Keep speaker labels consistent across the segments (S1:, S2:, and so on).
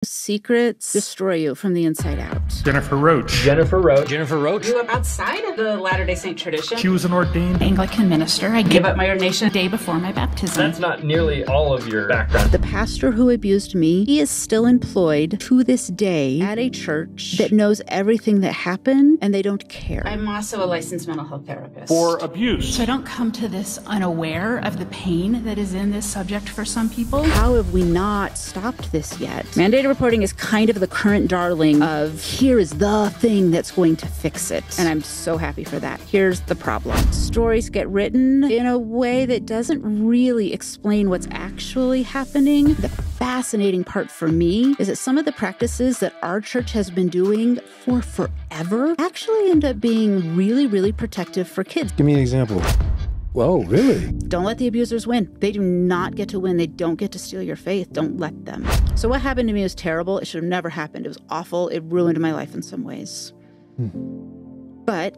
S1: Secrets destroy you from the inside out.
S2: Jennifer Roach.
S3: Jennifer Roach.
S4: Jennifer Roach.
S5: Grew up outside of the Latter-day Saint tradition.
S2: She was an ordained
S6: Anglican minister. I
S5: gave up my ordination
S6: the day before my baptism.
S3: That's not nearly all of your background.
S1: The pastor who abused me, he is still employed to this day at a church that knows everything that happened, and they don't care.
S5: I'm also a licensed mental health therapist.
S2: for abuse.
S6: So I don't come to this unaware of the pain that is in this subject for some people.
S1: How have we not stopped this yet? Mandated reporting is kind of the current darling of here is the thing that's going to fix it. And I'm so happy for that. Here's the problem. Stories get written in a way that doesn't really explain what's actually happening. The fascinating part for me is that some of the practices that our church has been doing for forever actually end up being really, really protective for kids.
S7: Give me an example. Whoa, really?
S1: Don't let the abusers win. They do not get to win. They don't get to steal your faith. Don't let them. So what happened to me was terrible. It should have never happened. It was awful. It ruined my life in some ways. But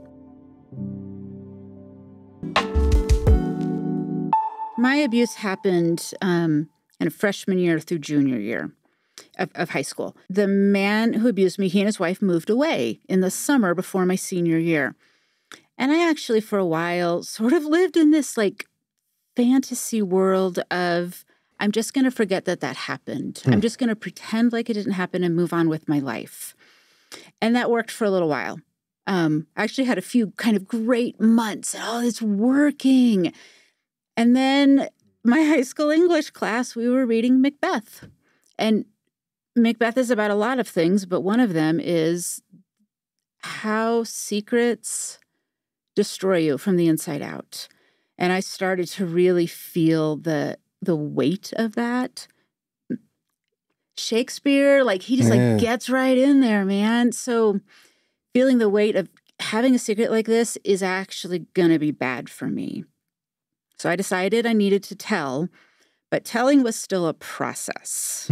S1: my abuse happened in a freshman year through junior year of high school. The man who abused me, he and his wife moved away in the summer before my senior year. And I actually, for a while, sort of lived in this like fantasy world of, I'm just going to forget that that happened. I'm just going to pretend like it didn't happen and move on with my life. And that worked for a little while. I actually had a few kind of great months. Oh, it's working. And then my high school English class, we were reading Macbeth. And Macbeth is about a lot of things, but one of them is how secrets destroy you from the inside out. And I started to really feel the weight of that. Shakespeare, like he just like gets right in there, man. So feeling the weight of having a secret like this is actually going to be bad for me. So I decided I needed to tell, but telling was still a process.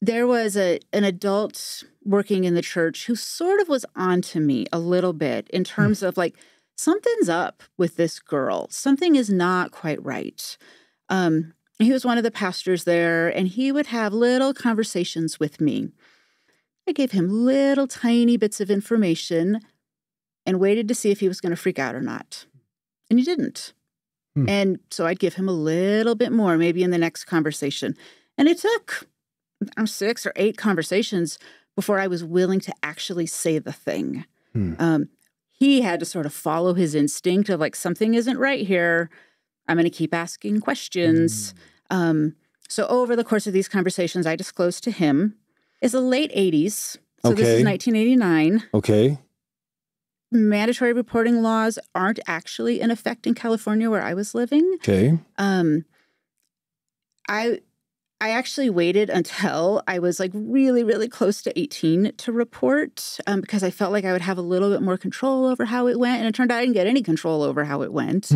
S1: There was an adult working in the church who sort of was on to me a little bit in terms of like, something's up with this girl. Something is not quite right. He was one of the pastors there, and he would have little conversations with me. I gave him little tiny bits of information and waited to see if he was going to freak out or not. And he didn't. And so I'd give him a little bit more, maybe in the next conversation. And it took 6 or 8 conversations before I was willing to actually say the thing. He had to sort of follow his instinct of like, something isn't right here. I'm going to keep asking questions. So over the course of these conversations, I disclosed to him, it's the late 80s. So this is 1989.
S7: Okay.
S1: Mandatory reporting laws aren't actually in effect in California where I was living.
S7: Okay.
S1: I actually waited until I was like really, really close to 18 to report because I felt like I would have a little bit more control over how it went. And it turned out I didn't get any control over how it went.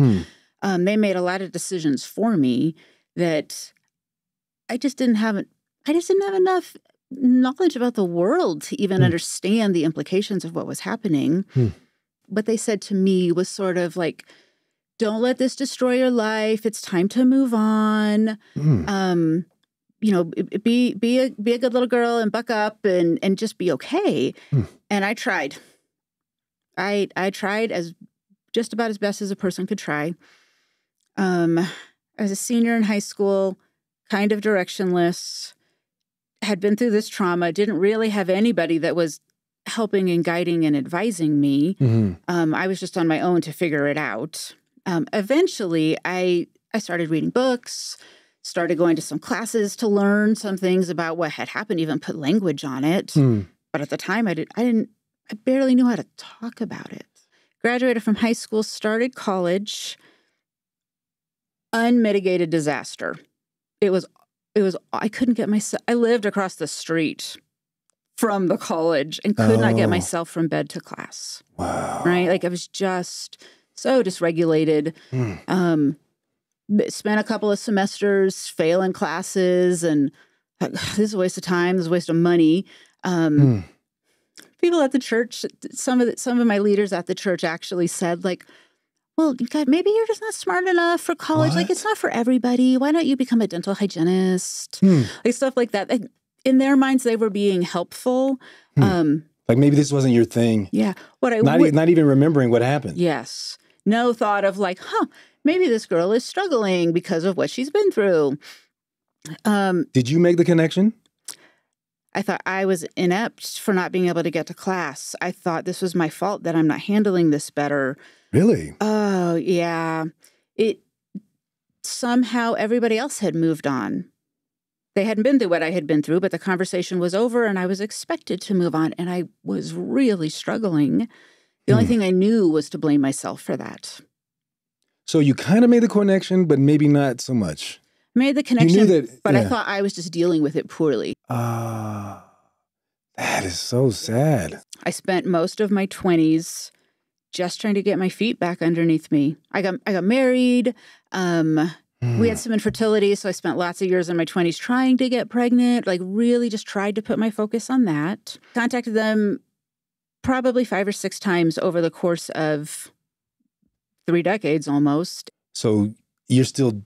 S1: They made a lot of decisions for me that I just didn't have enough knowledge about the world to even understand the implications of what was happening. What they said to me was sort of like, don't let this destroy your life. It's time to move on. You know, be a good little girl and buck up and just be okay. And I tried. I tried as just about as best as a person could try. I was a senior in high school, kind of directionless, had been through this trauma, didn't really have anybody that was helping and guiding and advising me. I was just on my own to figure it out. Eventually, I started reading books, started going to some classes to learn some things about what had happened, even put language on it. But at the time, I barely knew how to talk about it. Graduated from high school, started college, unmitigated disaster. I couldn't get myself, I lived across the street from the college and could not get myself from bed to class.
S7: Wow.
S1: Right? Like I was just so dysregulated. Spent a couple of semesters failing classes and this is a waste of time, this is a waste of money. People at the church, some of my leaders at the church actually said like, well, God, maybe you're just not smart enough for college.
S7: What?
S1: Like, it's not for everybody. Why don't you become a dental hygienist? Like, stuff like that. And in their minds, they were being helpful.
S7: Like maybe this wasn't your thing.
S1: Yeah. What I
S7: Not even remembering what happened.
S1: Yes. No thought of like, maybe this girl is struggling because of what she's been through.
S7: Did you make the connection?
S1: I thought I was inept for not being able to get to class. I thought this was my fault that I'm not handling this better.
S7: Really?
S1: Oh, yeah. Somehow everybody else had moved on. They hadn't been through what I had been through, but the conversation was over and I was expected to move on. And I was really struggling. The only thing I knew was to blame myself for that.
S7: So you kind of made the connection, but maybe not so much.
S1: Made the connection,
S7: You knew that,
S1: but
S7: yeah.
S1: I thought I was just dealing with it poorly.
S7: That is so sad.
S1: I spent most of my 20s just trying to get my feet back underneath me. I got married. We had some infertility, so I spent lots of years in my 20s trying to get pregnant, like really just tried to put my focus on that. Contacted them probably 5 or 6 times over the course of 3 decades almost.
S7: So you're still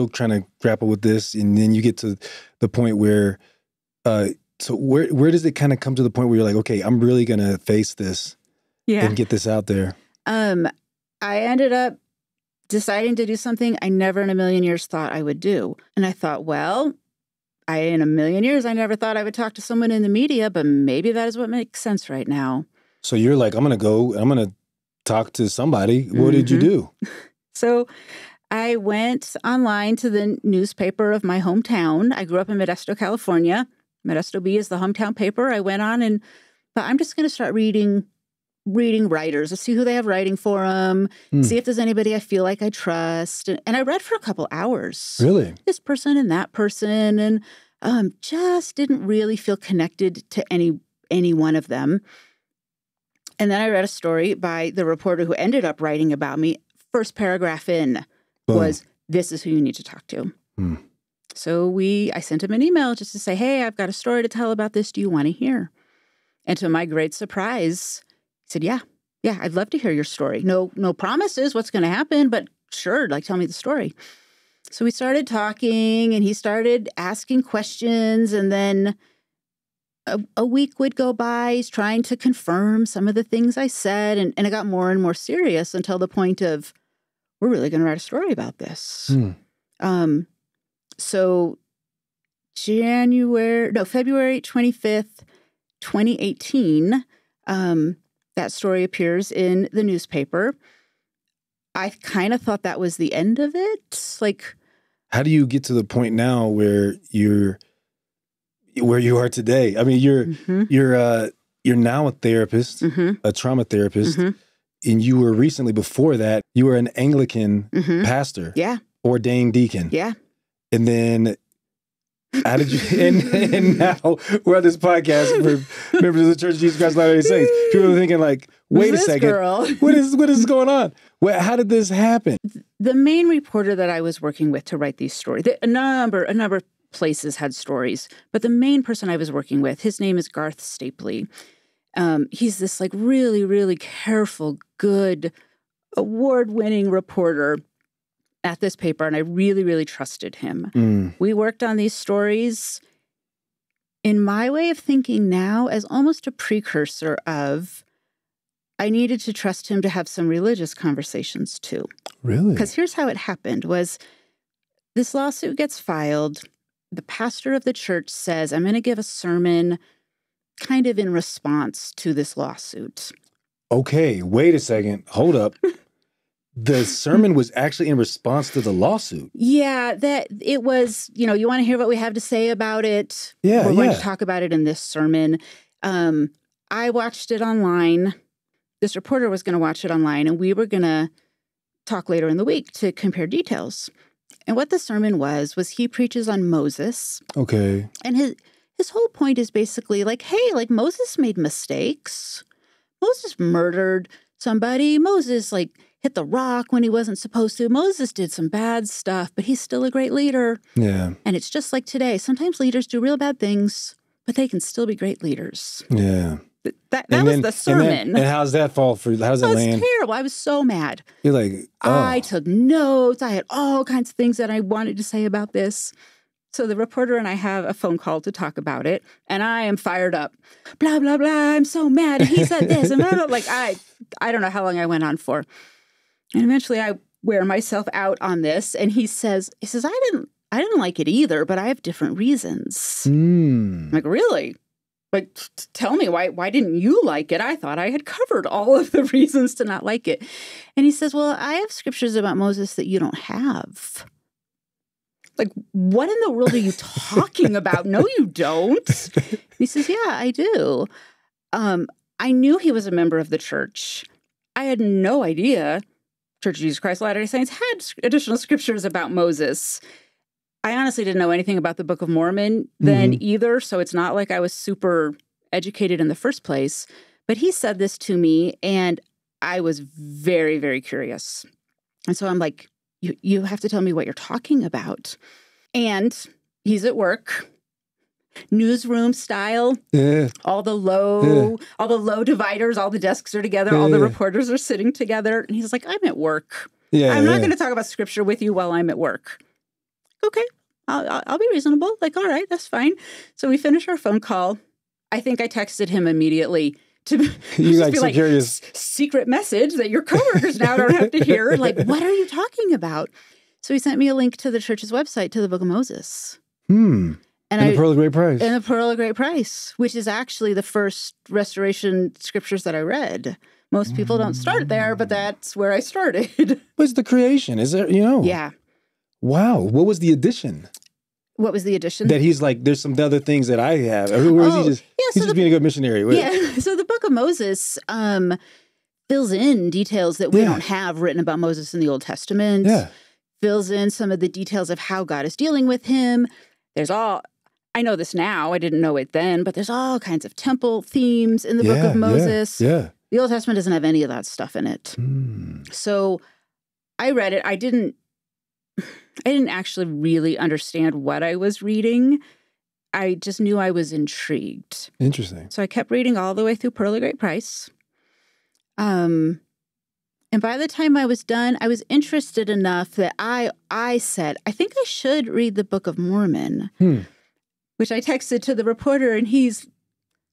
S7: trying to grapple with this, and then you get to the point where, so where does it kind of come to the point where you're like, okay, I'm really gonna face this and get this out there?
S1: I ended up deciding to do something I never in a million years thought I would do. And I thought, well, in a million years, I never thought I would talk to someone in the media, but maybe that is what makes sense right now.
S7: So you're like, I'm going to talk to somebody. What did you do?
S1: So I went online to the newspaper of my hometown. I grew up in Modesto, California. Modesto Bee is the hometown paper. I went on and thought, I'm just going to start reading writers, to see who they have writing for them, see if there's anybody I feel like I trust. And I read for a couple hours.
S7: Really?
S1: This person and that person, and just didn't really feel connected to any one of them. And then I read a story by the reporter who ended up writing about me. First paragraph in was, this is who you need to talk to. So I sent him an email just to say, hey, I've got a story to tell about this. Do you want to hear? And to my great surprise, he said, yeah, I'd love to hear your story. No promises what's going to happen, but sure, like tell me the story. So we started talking and he started asking questions, and then a week would go by. He's trying to confirm some of the things I said, and it got more and more serious until the point of, we're really going to write a story about this. So February 25th, 2018, that story appears in the newspaper. I kind of thought that was the end of it. Like,
S7: how do you get to the point now where you are today? I mean, you're now a therapist, a trauma therapist, and you were recently, before that, you were an Anglican pastor, ordained deacon, and then. How did you? And now we're on this podcast for members of the Church of Jesus Christ of Latter-day Saints. People are thinking like, "Wait a second,
S1: girl?
S7: what is going on? How did this happen?"
S1: The main reporter that I was working with to write these stories, a number of places had stories, but the main person I was working with, his name is Garth Stapley. He's this like really, really careful, good, award-winning reporter at this paper, and I really, really trusted him. We worked on these stories, in my way of thinking now, as almost a precursor of, I needed to trust him to have some religious conversations too.
S7: Really?
S1: Because here's how it happened, was this lawsuit gets filed. The pastor of the church says, I'm going to give a sermon kind of in response to this lawsuit.
S7: Okay, wait a second. Hold up. The sermon was actually in response to the lawsuit.
S1: Yeah, that it was, you want to hear what we have to say about it?
S7: Yeah,
S1: We're going to talk about it in this sermon. I watched it online. This reporter was going to watch it online, and we were going to talk later in the week to compare details. And what the sermon was he preaches on Moses.
S7: Okay.
S1: And his whole point is basically like, hey, like Moses made mistakes. Moses murdered somebody. Moses hit the rock when he wasn't supposed to. Moses did some bad stuff, but he's still a great leader.
S7: Yeah.
S1: And it's just like today. Sometimes leaders do real bad things, but they can still be great leaders.
S7: Yeah.
S1: That was the sermon.
S7: And how's that fall for? How's that land?
S1: It's terrible. I was so mad.
S7: You're like,
S1: I took notes. I had all kinds of things that I wanted to say about this. So the reporter and I have a phone call to talk about it, and I am fired up. Blah, blah, blah. I'm so mad. And he said this. And blah, blah. Like, I don't know how long I went on for. And eventually I wear myself out on this. And he says, I didn't like it either, but I have different reasons. I'm like, really? Like, tell me, why didn't you like it? I thought I had covered all of the reasons to not like it. And he says, well, I have scriptures about Moses that you don't have. Like, what in the world are you talking about? No, you don't. He says, yeah, I do. I knew he was a member of the church. I had no idea Church of Jesus Christ of Latter-day Saints had additional scriptures about Moses. I honestly didn't know anything about the Book of Mormon then either, so it's not like I was super educated in the first place. But he said this to me, and I was very, very curious. And so I'm like, you have to tell me what you're talking about. And he's at work, newsroom style. Yeah. All the low dividers, all the desks are together, all the reporters are sitting together. And he's like, I'm at work. I'm not going to talk about scripture with you while I'm at work. Okay, I'll be reasonable. Like, all right, that's fine. So we finish our phone call. I think I texted him immediately to be like, curious. Secret message that your coworkers now don't have to hear. Like, what are you talking about? So he sent me a link to the church's website to the Book of Moses. And the Pearl of Great Price. And the Pearl of Great Price, which is actually the first restoration scriptures that I read. Most people don't start there, but that's where I started.
S7: What's the creation? Is there,
S1: Yeah.
S7: Wow. What was the addition?
S1: What was the addition?
S7: That he's like, there's some other things that I have. Or is he just, he's just being a good missionary?
S1: Yeah. So the Book of Moses fills in details that we don't have written about Moses in the Old Testament. Yeah. Fills in some of the details of how God is dealing with him. I know this now. I didn't know it then, but there's all kinds of temple themes in the Book of Moses. Yeah. The Old Testament doesn't have any of that stuff in it. So I read it. I didn't actually really understand what I was reading. I just knew I was intrigued.
S7: Interesting.
S1: So I kept reading all the way through Pearl of Great Price. And by the time I was done, I was interested enough that I said, I think I should read the Book of Mormon, which I texted to the reporter, and he's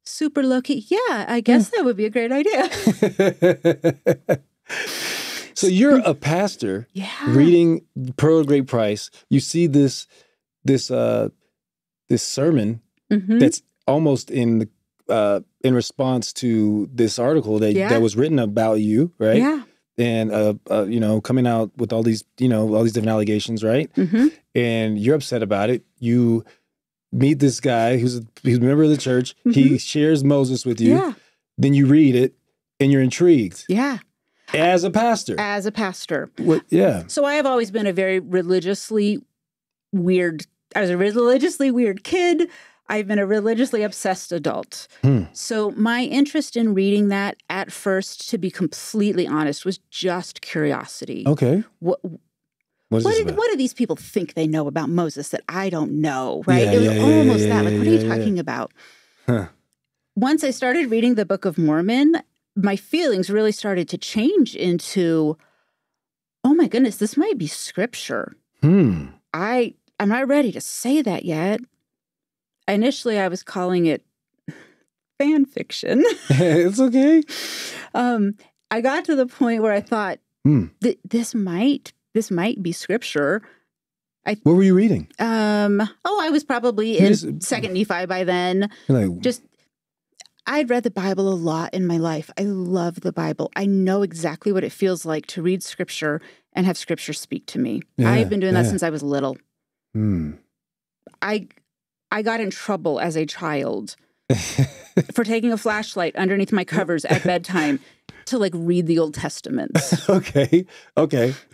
S1: super low-key. Yeah, I guess that would be a great idea.
S7: So you're a pastor reading Pearl of Great Price. You see this sermon that's almost in response to this article that was written about you, right? Yeah. And coming out with all these different allegations, right? And you're upset about it. You meet this guy who's a member of the church. He shares Moses with you. Yeah. Then you read it, and you're intrigued. Yeah. As a pastor. So I have always been a very religiously weird. I was a religiously weird kid. I've been a religiously obsessed adult. So my interest in reading that at first, to be completely honest, was just curiosity. Okay. What do these people think they know about Moses that I don't know, right? It was almost that. Like, what are you talking about? Huh. Once I started reading the Book of Mormon, my feelings really started to change into, oh my goodness, this might be scripture. I'm not ready to say that yet. Initially, I was calling it fan fiction. It's okay.
S1: I got to the point where I thought, this might be scripture.
S7: What were you reading?
S1: I was probably in Second Nephi by then. I'd read the Bible a lot in my life. I love the Bible. I know exactly what it feels like to read scripture and have scripture speak to me. I've been doing that since I was little. I got in trouble as a child for taking a flashlight underneath my covers at bedtime to read the Old Testament. Okay.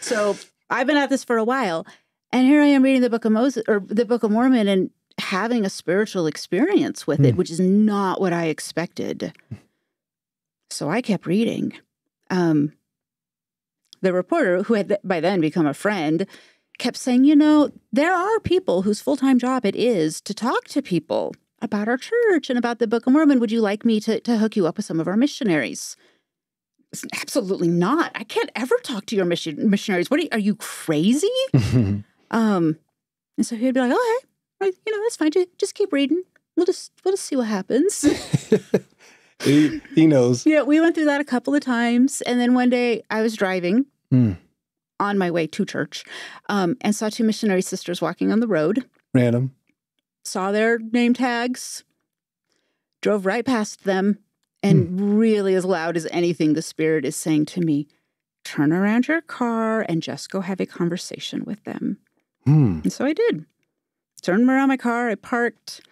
S1: So I've been at this for a while, and here I am reading the Book of Moses or the Book of Mormon and having a spiritual experience with it, which is not what I expected. So I kept reading. The reporter, who had by then become a friend, kept saying, there are people whose full-time job it is to talk to people about our church and about the Book of Mormon. Would you like me to hook you up with some of our missionaries? Absolutely not. I can't ever talk to your missionaries. Are you crazy? And so he'd be like, "Oh, hey, that's fine. Just keep reading. We'll just see what happens."
S7: He knows.
S1: Yeah, we went through that a couple of times, and then one day I was driving on my way to church, and saw two missionary sisters walking on the road.
S7: Random. Saw
S1: their name tags. Drove right past them. And really as loud as anything, the Spirit is saying to me, turn around your car and just go have a conversation with them. And so I did. Turned around my car. I parked.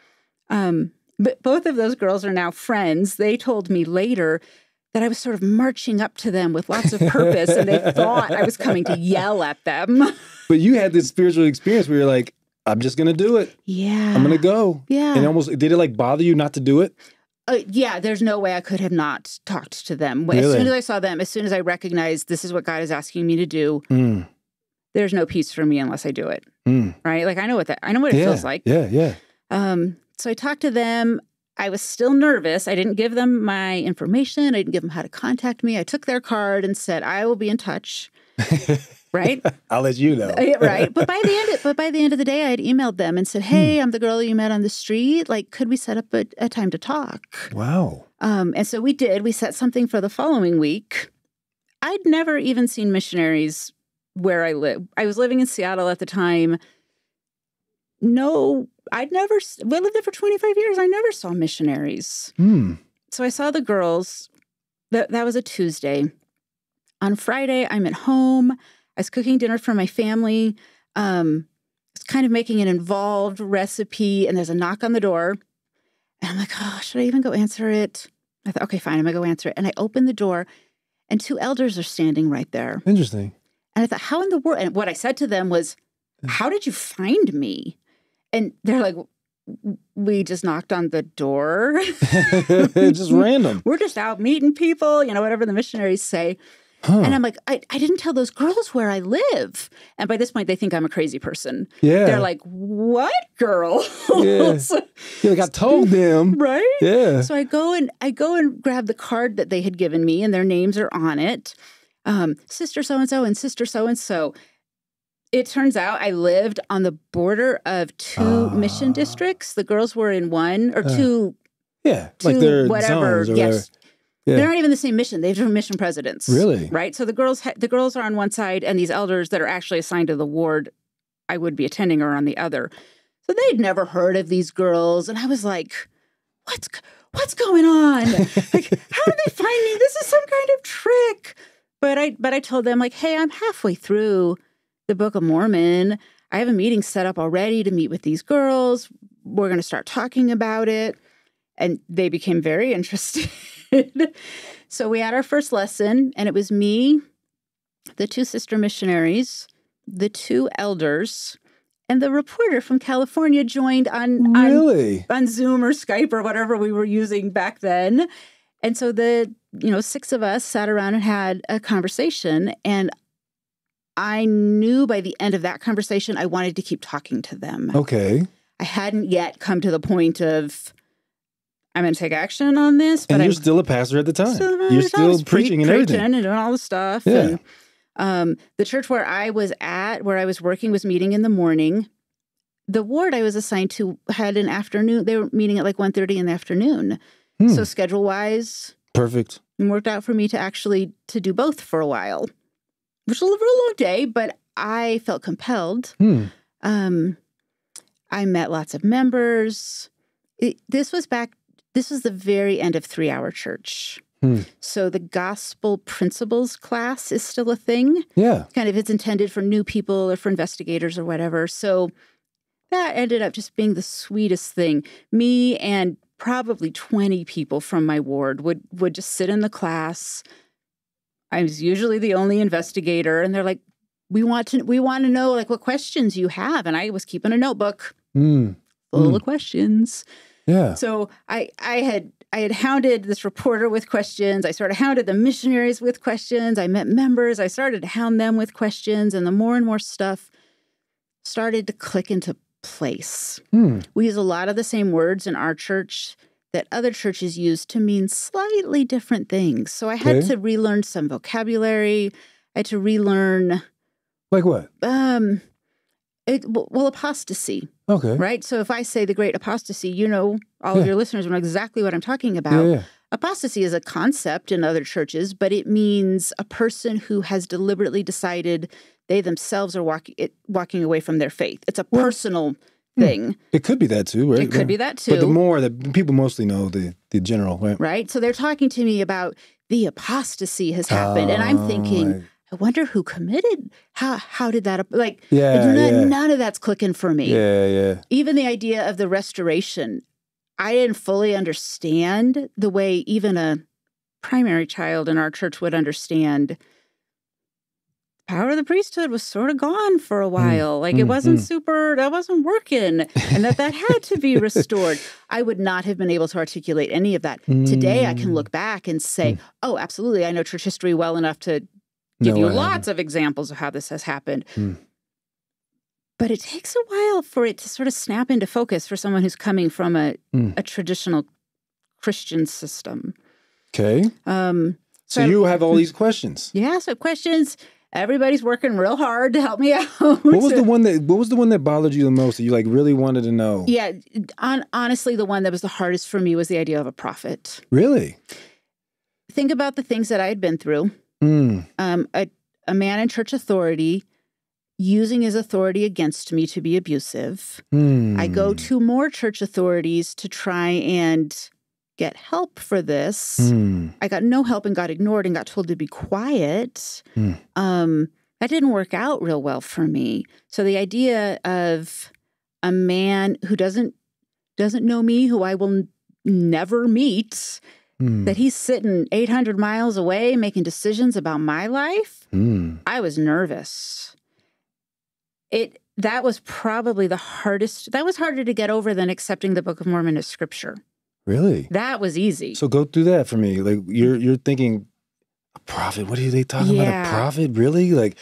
S1: But both of those girls are now friends. They told me later that I was sort of marching up to them with lots of purpose, and they thought I was coming to yell at them.
S7: But you had this spiritual experience where you're like, I'm just going to do it.
S1: Yeah.
S7: I'm going to go.
S1: Yeah.
S7: And did it bother you not to do it?
S1: Yeah, there's no way I could have not talked to them.
S7: Really?
S1: As soon as I saw them, as soon as I recognized this is what God is asking me to do, there's no peace for me unless I do it. Right? I know what it feels like.
S7: Yeah.
S1: So I talked to them. I was still nervous. I didn't give them my information. I didn't give them how to contact me. I took their card and said, I will be in touch. Right?
S7: I'll let you know.
S1: Right. But by the end of the day, I had emailed them and said, hey, I'm the girl you met on the street. Could we set up a time to talk?
S7: Wow.
S1: And so we did. We set something for the following week. I'd never even seen missionaries where I live. I was living in Seattle at the time. No, we lived there for 25 years. I never saw missionaries. So I saw the girls. That was a Tuesday. On Friday, I'm at home. I was cooking dinner for my family. I was kind of making an involved recipe, and there's a knock on the door. And I'm like, oh, should I even go answer it? I thought, okay, fine, I'm going to go answer it. And I open the door, and two elders are standing right there.
S7: Interesting.
S1: And I thought, how in the world? And what I said to them was, how did you find me? And they're like, we just knocked on the door.
S7: Just random.
S1: We're just out meeting people, whatever the missionaries say. And I'm like, I didn't tell those girls where I live. And by this point, they think I'm a crazy person.
S7: Yeah.
S1: They're like, what girl?
S7: Yeah. You're like, I told them.
S1: Right?
S7: Yeah.
S1: So I go and grab the card that they had given me, and their names are on it. Sister so-and-so and sister so-and-so. It turns out I lived on the border of two mission districts. The girls were in one or two.
S7: Yeah, like their
S1: whatever.
S7: Zones or
S1: Yes.
S7: Yeah.
S1: They're not even the same mission. They have different mission presidents.
S7: Really?
S1: Right? So the girls are on one side, and these elders that are actually assigned to the ward I would be attending are on the other. So they'd never heard of these girls. And I was like, what's going on? How did they find me? This is some kind of trick. But I told them, hey, I'm halfway through the Book of Mormon. I have a meeting set up already to meet with these girls. We're going to start talking about it. And they became very interested. So we had our first lesson, and it was me, the two sister missionaries, the two elders, and the reporter from California joined on Zoom or Skype or whatever we were using back then. And so the six of us sat around and had a conversation, and I knew by the end of that conversation I wanted to keep talking to them.
S7: Okay.
S1: I hadn't yet come to the point of, I'm going to take action on this. But
S7: you're still a pastor at the time. You're still preaching and everything.
S1: And doing all the stuff.
S7: Yeah.
S1: And, the church where I was working, was meeting in the morning. The ward I was assigned to had an afternoon. They were meeting at 1:30 in the afternoon. So schedule-wise,
S7: perfect.
S1: It worked out for me to do both for a while, which was a real long day, but I felt compelled. I met lots of members. This was the very end of 3-hour church. So the gospel principles class is still a thing.
S7: Yeah.
S1: Kind of, it's intended for new people or for investigators or whatever. So that ended up just being the sweetest thing. Me and probably 20 people from my ward would just sit in the class. I was usually the only investigator, and they're like, we want to know what questions you have. And I was keeping a notebook full of questions.
S7: Yeah.
S1: So I had hounded this reporter with questions. I sort of hounded the missionaries with questions. I met members. I started to hound them with questions. And the more and more stuff started to click into place. We use a lot of the same words in our church that other churches use to mean slightly different things. So I had to relearn some vocabulary. I had to relearn...
S7: Like what?
S1: Apostasy.
S7: Okay.
S1: Right? So if I say the great apostasy, all of your listeners know exactly what I'm talking about.
S7: Yeah.
S1: Apostasy is a concept in other churches, but it means a person who has deliberately decided they themselves are walking away from their faith. It's a personal thing.
S7: It could be that too, right?
S1: It could be that too.
S7: But the more that people mostly know the general, right?
S1: Right? So they're talking to me about the apostasy has happened. And I'm thinking, I wonder who committed. How did that, none of that's clicking for me.
S7: Yeah.
S1: Even the idea of the restoration, I didn't fully understand the way even a primary child in our church would understand. The power of the priesthood was sort of gone for a while. It wasn't that wasn't working, and that had to be restored. I would not have been able to articulate any of that. Today, I can look back and say, oh, absolutely, I know church history well enough to give you lots of examples of how this has happened. But it takes a while for it to sort of snap into focus for someone who's coming from a traditional Christian system.
S7: Okay. So you have all these questions.
S1: Yeah, so questions. Everybody's working real hard to help me out.
S7: What was the one that bothered you the most that you really wanted to know?
S1: Yeah, honestly, the one that was the hardest for me was the idea of a prophet.
S7: Really?
S1: Think about the things that I had been through. A man in church authority using his authority against me to be abusive. I go to more church authorities to try and get help for this. I got no help and got ignored and got told to be quiet. That didn't work out real well for me. So the idea of a man who doesn't know me, who I will never meet, that he's sitting 800 miles away making decisions about my life, I was nervous. That was probably the hardest. That was harder to get over than accepting the Book of Mormon as scripture.
S7: Really?
S1: That was easy.
S7: So go through that for me. You're thinking, a prophet? What are they talking about? A prophet? Really?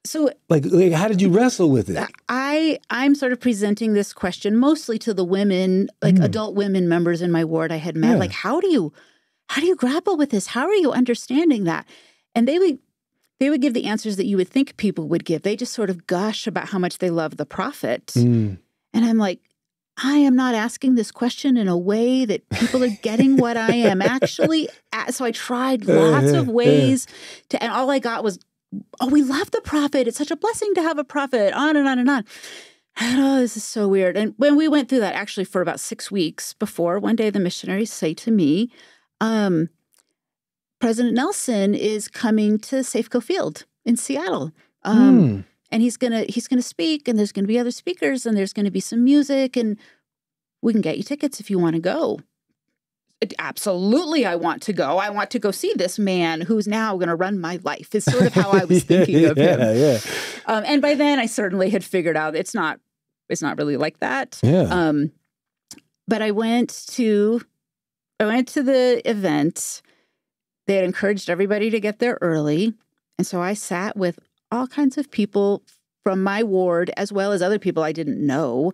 S7: So how did you wrestle with it?
S1: I'm sort of presenting this question mostly to the women, adult women members in my ward I had met.
S7: Yeah.
S1: How do you grapple with this? How are you understanding that? And they would give the answers that you would think people would give. They just sort of gush about how much they love the prophet. And I'm like, I am not asking this question in a way that people are getting what I am actually at. So I tried lots of ways and all I got was, oh, we love the prophet. It's such a blessing to have a prophet, on and on and on. Oh, this is so weird. And when we went through that actually for about 6 weeks before, one day the missionaries say to me, President Nelson is coming to Safeco Field in Seattle. And he's gonna speak, and there's gonna be other speakers, and there's gonna be some music, and we can get you tickets if you want to go. Absolutely, I want to go. I want to go see this man who's now going to run my life. Is sort of how I was thinking of him.
S7: Yeah.
S1: And by then, I certainly had figured out it's not really like that.
S7: Yeah.
S1: But I went to the event. They had encouraged everybody to get there early, and so I sat with all kinds of people from my ward, as well as other people I didn't know.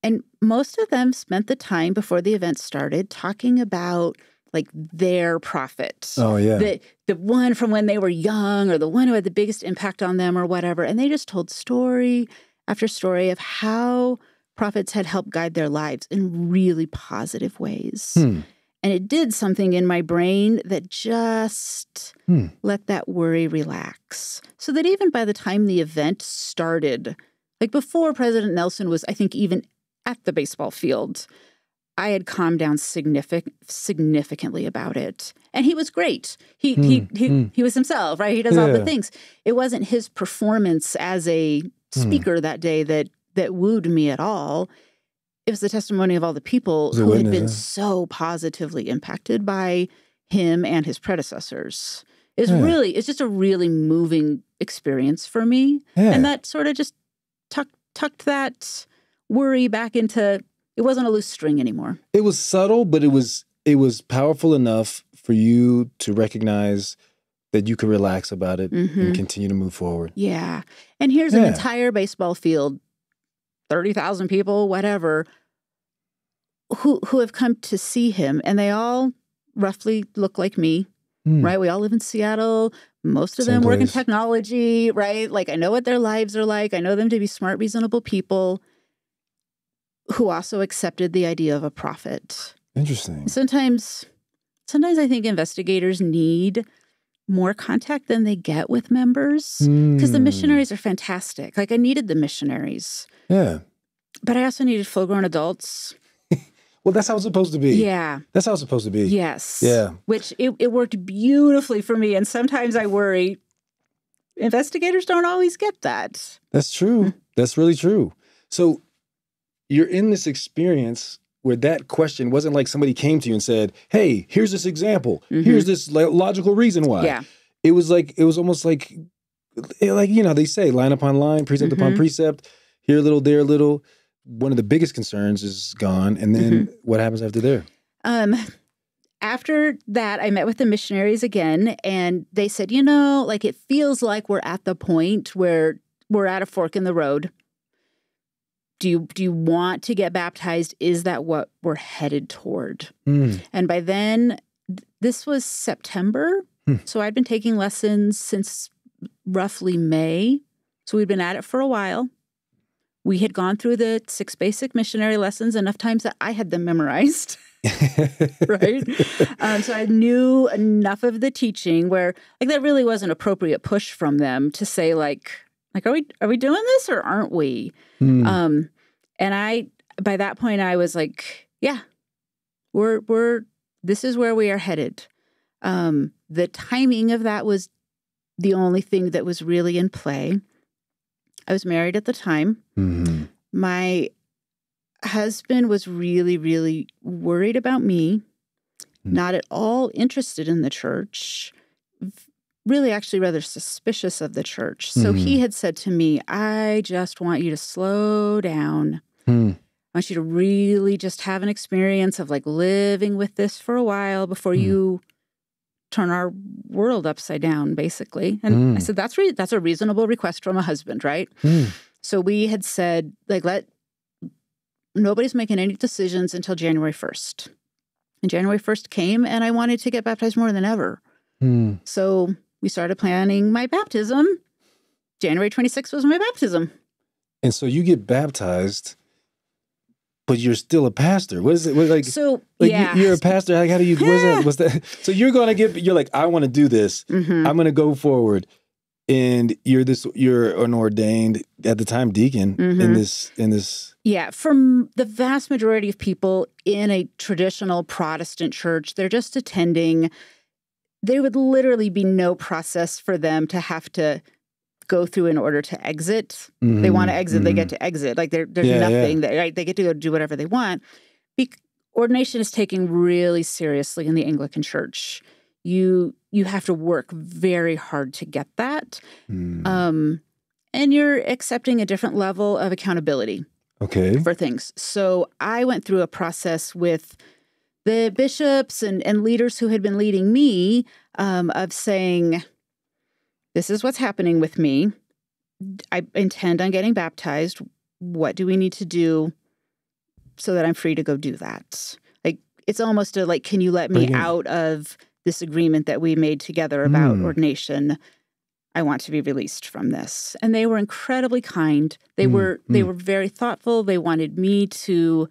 S1: And most of them spent the time before the event started talking about their prophet.
S7: Oh, yeah.
S1: The one from when they were young, or the one who had the biggest impact on them, or whatever. And they just told story after story of how prophets had helped guide their lives in really positive ways. And it did something in my brain that just let that worry relax. So that even by the time the event started, before President Nelson was, I think, even at the baseball field, I had calmed down significantly about it. And he was great. He was himself, right? He does all the things. It wasn't his performance as a speaker that day that wooed me at all. It was the testimony of all the people who had been so positively impacted by him and his predecessors. It's just a really moving experience for me. Yeah. And that sort of just tucked that worry back into, it wasn't a loose string anymore.
S7: It was subtle, but it was powerful enough for you to recognize that you could relax about it and continue to move forward.
S1: Yeah. And here's an entire baseball field 30,000 people, whatever, who have come to see him, and they all roughly look like me, right? We all live in Seattle. Most of them work in technology, right? Like, I know what their lives are like. I know them to be smart, reasonable people who also accepted the idea of a prophet.
S7: Interesting.
S1: Sometimes I think investigators need more contact than they get with members, because the missionaries are fantastic. Like, I needed the missionaries.
S7: Yeah.
S1: But I also needed full-grown adults.
S7: Well, that's how it's supposed to be.
S1: Yeah.
S7: That's how it's supposed to be.
S1: Yes.
S7: Yeah.
S1: Which it worked beautifully for me. And sometimes I worry investigators don't always get that.
S7: That's true. That's really true. So you're in this experience where that question wasn't like somebody came to you and said, hey, here's this example. Here's this logical reason why.
S1: Yeah.
S7: It was almost like, you know, they say line upon line, precept upon precept, here a little, there a little. One of the biggest concerns is gone. And then what happens after there?
S1: After that, I met with the missionaries again, and they said, you know, like, it feels like we're at the point where we're at a fork in the road. Do you want to get baptized? Is that what we're headed toward? And by then, this was September. So I'd been taking lessons since roughly May. So we'd been at it for a while. We had gone through the 6 basic missionary lessons enough times that I had them memorized, right? So I knew enough of the teaching where, like, that really was an appropriate push from them to say, like, are we doing this or aren't we? And by that point, I was like, yeah, this is where we are headed. The timing of that was the only thing that was really in play. I was married at the time. My husband was really, really worried about me, not at all interested in the church, really actually rather suspicious of the church. So he had said to me, I just want you to slow down. I want you to really just have an experience of, like, living with this for a while before you turn our world upside down, basically. And I said, that's a reasonable request from a husband, right? So we had said, like, nobody's making any decisions until January 1st. And January 1st came, and I wanted to get baptized more than ever. So we started planning my baptism. January 26th was my baptism.
S7: And so you get baptized, but you're still a pastor. What is it? What, like, so, like,
S1: yeah.
S7: You're a pastor. Like, how do you, what is that? What's that? So you're like, I want to do this. I'm going to go forward. And you're an ordained, at the time, deacon in this. Yeah.
S1: From the vast majority of people in a traditional Protestant church, they're just attending. There would literally be no process for them to have to go through in order to exit. They want to exit, they get to exit. Like, there's nothing that, right? They get to go do whatever they want. Ordination is taken really seriously in the Anglican Church. You have to work very hard to get that. And you're accepting a different level of accountability for things. So I went through a process with the bishops and leaders who had been leading me of saying, this is what's happening with me. I intend on getting baptized. What do we need to do so that I'm free to go do that? Like, it's almost a, like, can you let me out of this agreement that we made together about ordination? I want to be released from this. And they were incredibly kind. They were very thoughtful. They wanted me to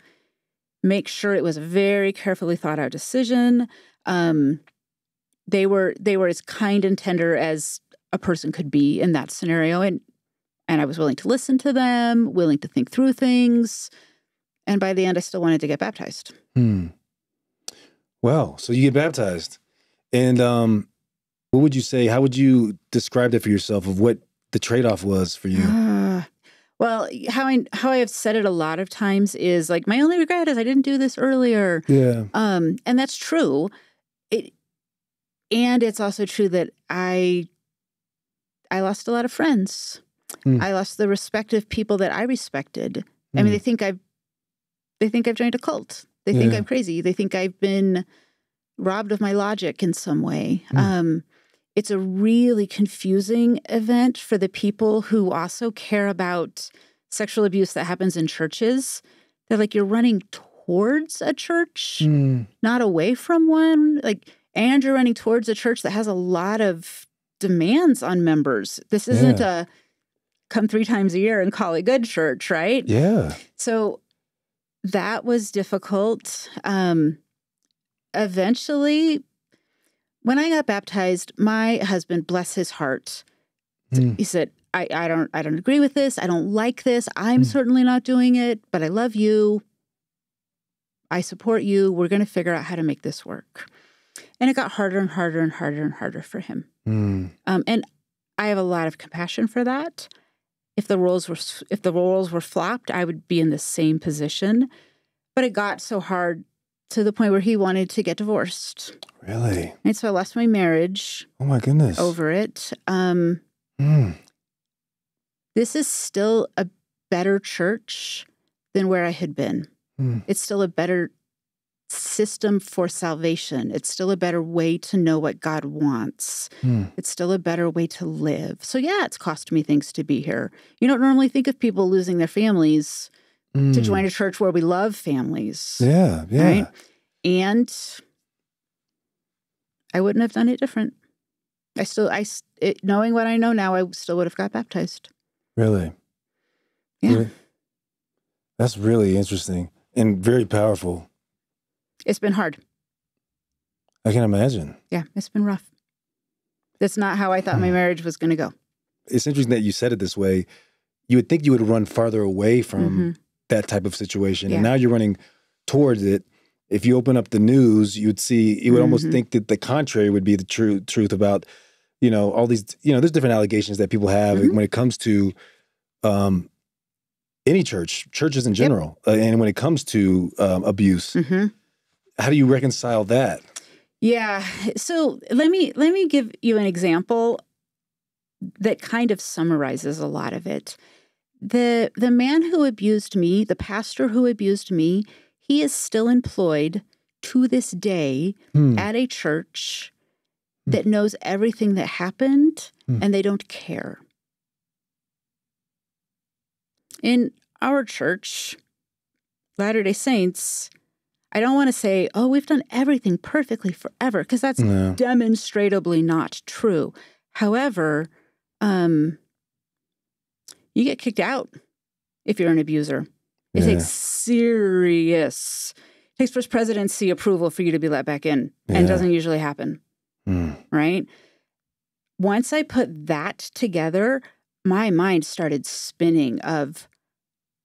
S1: make sure it was a very carefully thought out decision. They were as kind and tender as a person could be in that scenario. And I was willing to listen to them, willing to think through things. And by the end, I still wanted to get baptized.
S7: Well, so you get baptized. And what would you say, how would you describe that for yourself of what the trade-off was for you?
S1: Well, how I have said it a lot of times is, like, my only regret is I didn't do this earlier.
S7: Yeah.
S1: And that's true. And it's also true that I lost a lot of friends. I lost the respect of people that I respected. I mean, they think I've joined a cult. They think I'm crazy. They think I've been robbed of my logic in some way. It's a really confusing event for the people who also care about sexual abuse that happens in churches, they're like, you're running towards a church, not away from one. Like, and you're running towards a church that has a lot of demands on members. This isn't a come 3 times a year and call it good church, right?
S7: Yeah.
S1: So that was difficult. Eventually, when I got baptized, my husband, bless his heart, he said, I don't agree with this. I don't like this. I'm certainly not doing it, but I love you. I support you. We're going to figure out how to make this work. And it got harder and harder and harder and harder for him. And I have a lot of compassion for that. If the roles were flopped, I would be in the same position. But it got so hard to the point where he wanted to get divorced.
S7: Really?
S1: And so I lost my marriage.
S7: Oh my goodness.
S1: Over it. This is still a better church than where I had been. It's still a better system for salvation. It's still a better way to know what God wants. It's still a better way to live. So yeah, it's cost me things to be here. You don't normally think of people losing their families to join a church where we love families.
S7: Yeah, yeah.
S1: Right? And I wouldn't have done it different. Knowing what I know now, I still would have got baptized.
S7: Really?
S1: Yeah.
S7: Really? That's really interesting and very powerful.
S1: It's been hard.
S7: I can imagine.
S1: Yeah, it's been rough. That's not how I thought my marriage was going to go.
S7: It's interesting that you said it this way. You would think you would run farther away from that type of situation.
S1: Yeah.
S7: And now you're running towards it. If you open up the news, you would almost think that the contrary would be the truth about, all these, there's different allegations that people have when it comes to any churches in general. And when it comes to abuse, how do you reconcile that?
S1: Yeah. So let me give you an example that kind of summarizes a lot of it. The man who abused me, the pastor who abused me, he is still employed to this day at a church that knows everything that happened and they don't care. In our church, Latter-day Saints, I don't want to say, oh, we've done everything perfectly forever, because that's demonstrably not true. However, you get kicked out if you're an abuser. It takes serious, it takes first presidency approval for you to be let back in, and it doesn't usually happen, right? Once I put that together, my mind started spinning of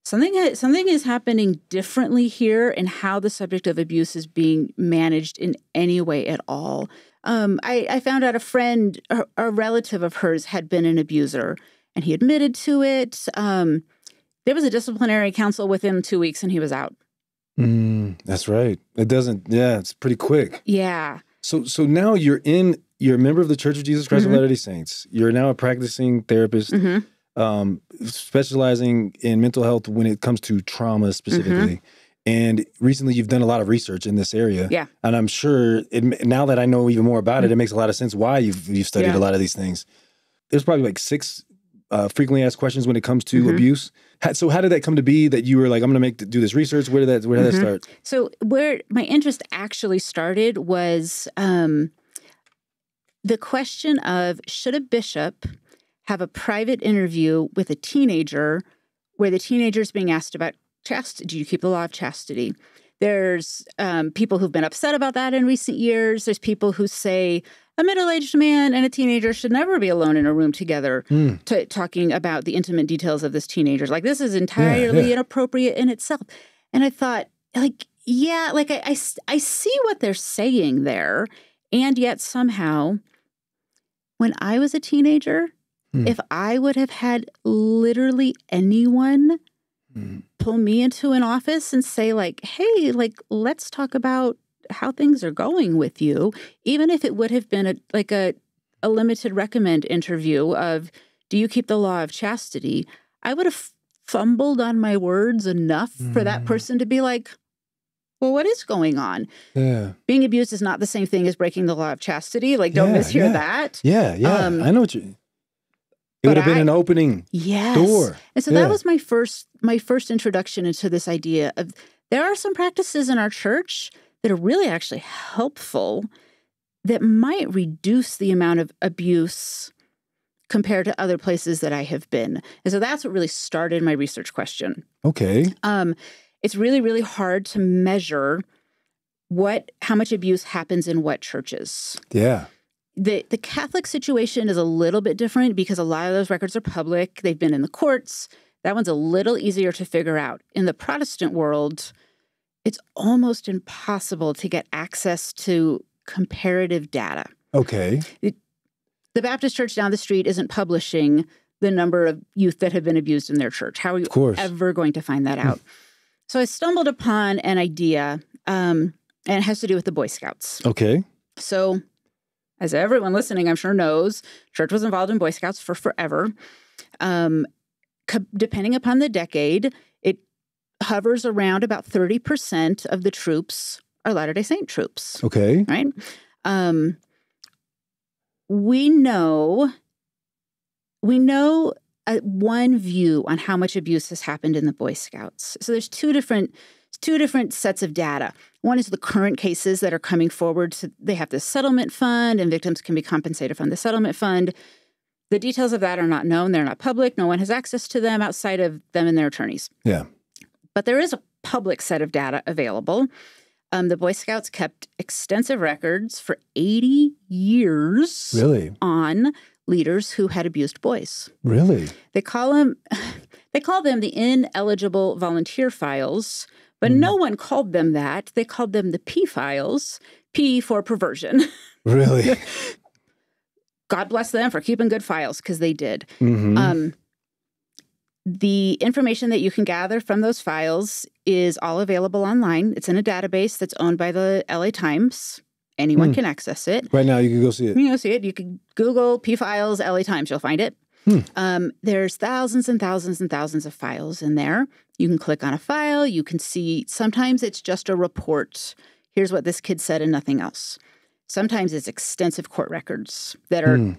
S1: something is happening differently here in how the subject of abuse is being managed in any way at all. I found out a friend, a relative of hers, had been an abuser, and he admitted to it. There was a disciplinary council within 2 weeks, and he was out.
S7: That's right. It's pretty quick.
S1: Yeah.
S7: So now you're a member of the Church of Jesus Christ of Latter-day Saints. You're now a practicing therapist, specializing in mental health when it comes to trauma specifically. And recently you've done a lot of research in this area. Yeah. And I'm sure, now that I know even more about it, it makes a lot of sense why you've studied a lot of these things. There's probably like 6 frequently asked questions when it comes to abuse. So how did that come to be that you were like, I'm going to do this research? Where did that start? So
S1: where my interest actually started was the question of, should a bishop have a private interview with a teenager where the teenager is being asked about chastity? Do you keep the law of chastity? There's people who've been upset about that in recent years. There's people who say a middle-aged man and a teenager should never be alone in a room together talking about the intimate details of this teenager. Like, this is entirely inappropriate in itself. And I thought, I see what they're saying there. And yet somehow, when I was a teenager, if I would have had literally anyone pull me into an office and say, like, hey, like, let's talk about how things are going with you, even if it would have been a limited recommend interview of, do you keep the law of chastity? I would have fumbled on my words enough for that person to be like, well, what is going on? Yeah. Being abused is not the same thing as breaking the law of chastity. Like, don't mishear that.
S7: Yeah. I know what you... It would have been an opening door.
S1: And so that was my first introduction into this idea of there are some practices in our church that are really actually helpful that might reduce the amount of abuse compared to other places that I have been. And so that's what really started my research question.
S7: Okay.
S1: It's really, really hard to measure how much abuse happens in what churches.
S7: Yeah.
S1: The Catholic situation is a little bit different because a lot of those records are public. They've been in the courts. That one's a little easier to figure out. In the Protestant world, it's almost impossible to get access to comparative data.
S7: Okay.
S1: The Baptist church down the street isn't publishing the number of youth that have been abused in their church. How are you ever going to find that out? So I stumbled upon an idea, and it has to do with the Boy Scouts.
S7: Okay.
S1: So as everyone listening, I'm sure knows, church was involved in Boy Scouts for forever. Depending upon the decade, it hovers around about 30% of the troops are Latter-day Saint troops.
S7: Okay.
S1: Right? We know one view on how much abuse has happened in the Boy Scouts. So there's two different sets of data. One is the current cases that are coming forward. So they have this settlement fund, and victims can be compensated from the settlement fund. The details of that are not known. They're not public. No one has access to them outside of them and their attorneys.
S7: Yeah.
S1: But there is a public set of data available. The Boy Scouts kept extensive records for 80 years on leaders who had abused boys. Really? They call them the ineligible volunteer files, but no one called them that. They called them the P files, P for perversion. Really? God bless them for keeping good files, because they did. Mm-hmm. The information that you can gather from those files is all available online. It's in a database that's owned by the LA Times. Anyone can access it.
S7: Right now, you can go see it.
S1: You can go see it. You can Google P Files, LA Times. You'll find it. There's thousands and thousands and thousands of files in there. You can click on a file. You can see, sometimes it's just a report. Here's what this kid said and nothing else. Sometimes it's extensive court records that are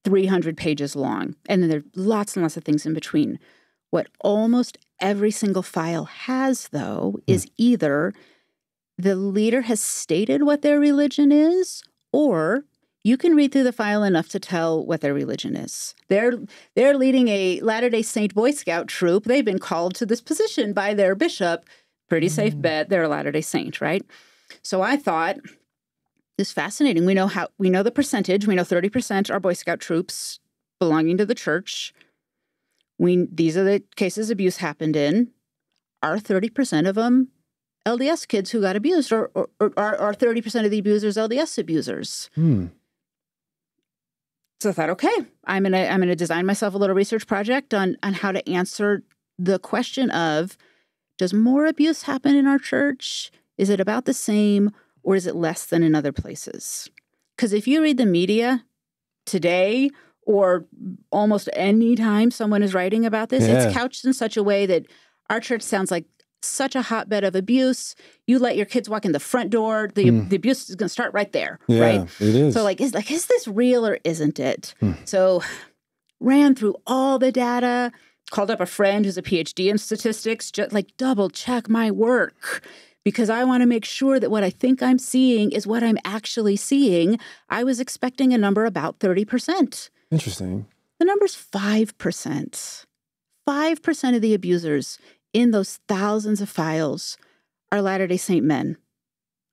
S1: 300 pages long. And then there are lots and lots of things in between. What almost every single file has, though, is either the leader has stated what their religion is, or you can read through the file enough to tell what their religion is. They're leading a Latter-day Saint Boy Scout troop. They've been called to this position by their bishop. Pretty safe bet they're a Latter-day Saint, right? So I thought, this is fascinating. We know the percentage. We know 30% are Boy Scout troops belonging to the church. These are the cases abuse happened in. Are 30% of them LDS kids who got abused, or are 30% of the abusers LDS abusers? So I thought, okay, I'm gonna design myself a little research project on how to answer the question of, does more abuse happen in our church? Is it about the same, or is it less than in other places? Because if you read the media today, or almost any time someone is writing about this, it's couched in such a way that our church sounds like such a hotbed of abuse. You let your kids walk in the front door, the abuse is going to start right there, right? It is. So is this real or isn't it? So ran through all the data, called up a friend who's a PhD in statistics, just double check my work, because I want to make sure that what I think I'm seeing is what I'm actually seeing. I was expecting a number about 30%.
S7: Interesting.
S1: The number's 5%. 5% of the abusers in those thousands of files are Latter-day Saint men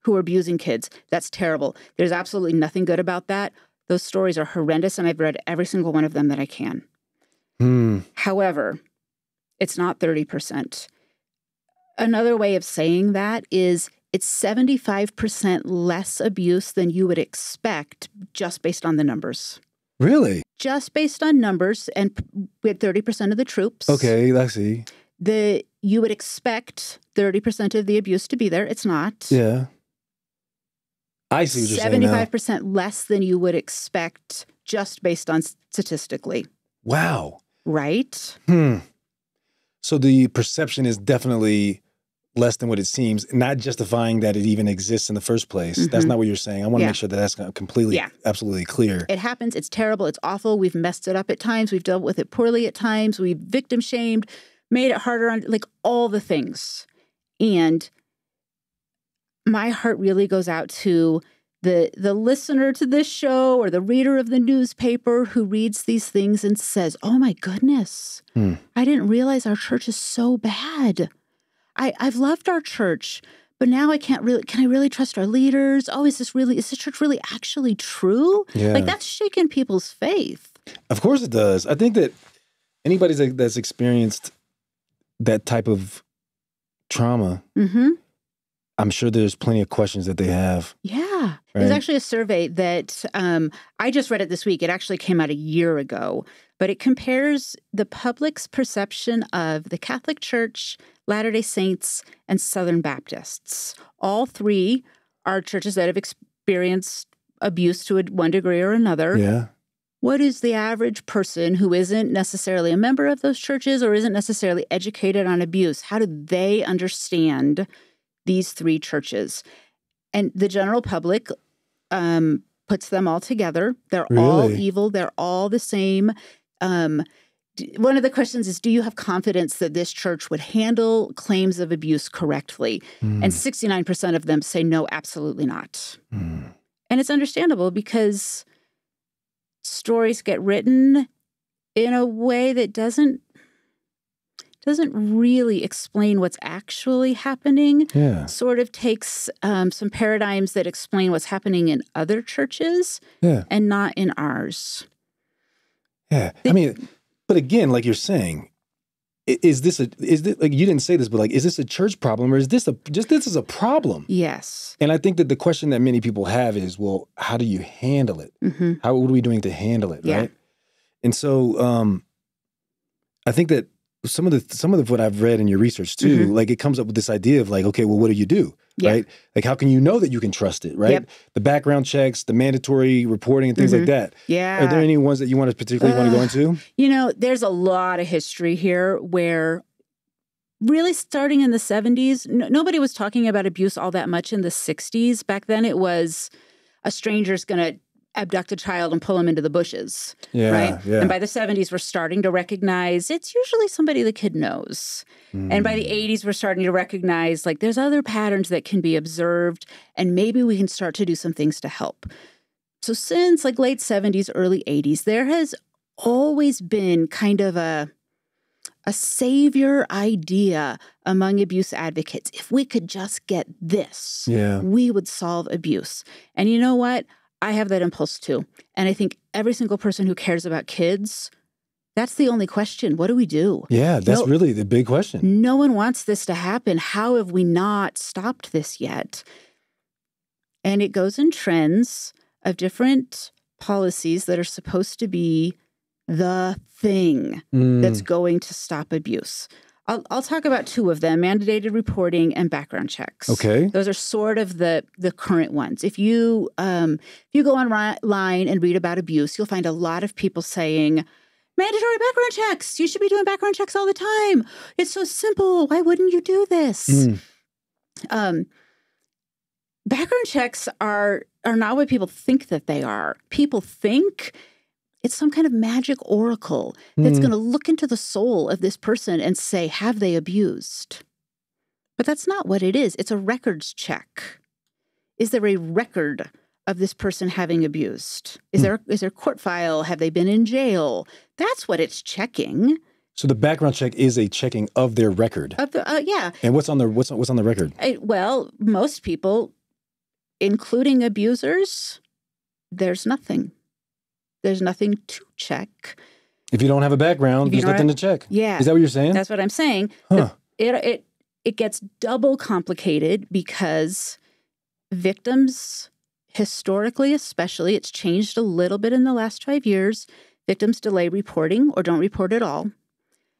S1: who are abusing kids. That's terrible. There's absolutely nothing good about that. Those stories are horrendous, and I've read every single one of them that I can. However, it's not 30%. Another way of saying that is it's 75% less abuse than you would expect just based on the numbers. Really? Just based on numbers, and we had 30% of the troops.
S7: Okay, I see.
S1: You would expect 30% of the abuse to be there. It's not.
S7: Yeah. I see what you're saying now.
S1: 75% less than you would expect just based on statistically.
S7: Wow.
S1: Right?
S7: So the perception is definitely less than what it seems, not justifying that it even exists in the first place. That's not what you're saying. I want to make sure that that's completely, absolutely clear.
S1: It happens. It's terrible. It's awful. We've messed it up at times. We've dealt with it poorly at times. We've victim shamed, made it harder on, like, all the things. And my heart really goes out to the listener to this show or the reader of the newspaper who reads these things and says, oh my goodness, I didn't realize our church is so bad. I've loved our church, but now can I really trust our leaders? Oh, is this church really actually true?
S7: Yeah.
S1: Like, that's shaking people's faith.
S7: Of course it does. I think that anybody that's experienced that type of trauma, I'm sure there's plenty of questions that they have.
S1: Yeah.
S7: Right?
S1: There's actually a survey that I just read it this week. It actually came out a year ago, but it compares the public's perception of the Catholic Church, Latter-day Saints, and Southern Baptists. All three are churches that have experienced abuse to one degree or another.
S7: Yeah.
S1: What is the average person who isn't necessarily a member of those churches or isn't necessarily educated on abuse? How do they understand these three churches? And the general public puts them all together. They're all evil. They're all the same. One of the questions is, do you have confidence that this church would handle claims of abuse correctly? And 69% of them say no, absolutely not. And it's understandable because stories get written in a way that doesn't really explain what's actually happening. Yeah. Sort of takes some paradigms that explain what's happening in other churches and not in ours.
S7: Yeah. I mean, but again, like you're saying, is this like, you didn't say this, but like, is this a church problem or is this this is a problem?
S1: Yes.
S7: And I think that the question that many people have is, well, how do you handle it? What are we doing to handle it? Right. And so I think that some of what I've read in your research too, like it comes up with this idea of like, okay, well, what do you do? Right? Like, how can you know that you can trust it? Right? The background checks, the mandatory reporting and things like that.
S1: Yeah.
S7: Are there any ones that you want to particularly want to go into?
S1: You know, there's a lot of history here where really starting in the 70s, nobody was talking about abuse all that much in the 60s. Back then it was a stranger's going to abduct a child and pull him into the bushes, right? Yeah. And by the 70s, we're starting to recognize it's usually somebody the kid knows. And by the 80s, we're starting to recognize, like, there's other patterns that can be observed, and maybe we can start to do some things to help. So since, like, late 70s, early 80s, there has always been kind of a savior idea among abuse advocates. If we could just get this, we would solve abuse. And you know what? I have that impulse too. And I think every single person who cares about kids, that's the only question. What do we do?
S7: Yeah, that's really the big question.
S1: No one wants this to happen. How have we not stopped this yet? And it goes in trends of different policies that are supposed to be the thing that's going to stop abuse. I'll talk about two of them, mandated reporting and background checks. Okay. Those are sort of the current ones. If you go online and read about abuse, you'll find a lot of people saying, mandatory background checks. You should be doing background checks all the time. It's so simple. Why wouldn't you do this? Background checks are not what people think that they are. People think it's some kind of magic oracle that's going to look into the soul of this person and say, have they abused? But that's not what it is. It's a records check. Is there a record of this person having abused? Is there a court file? Have they been in jail? That's what it's checking.
S7: So the background check is a checking of their record.
S1: Yeah.
S7: And what's on the record?
S1: Well, most people, including abusers, there's nothing. There's nothing to check.
S7: If you don't have a background, there's nothing to check.
S1: Yeah.
S7: Is that what you're saying?
S1: That's what I'm saying. Huh. It gets double complicated because victims, historically especially, it's changed a little bit in the last 5 years, victims delay reporting or don't report at all.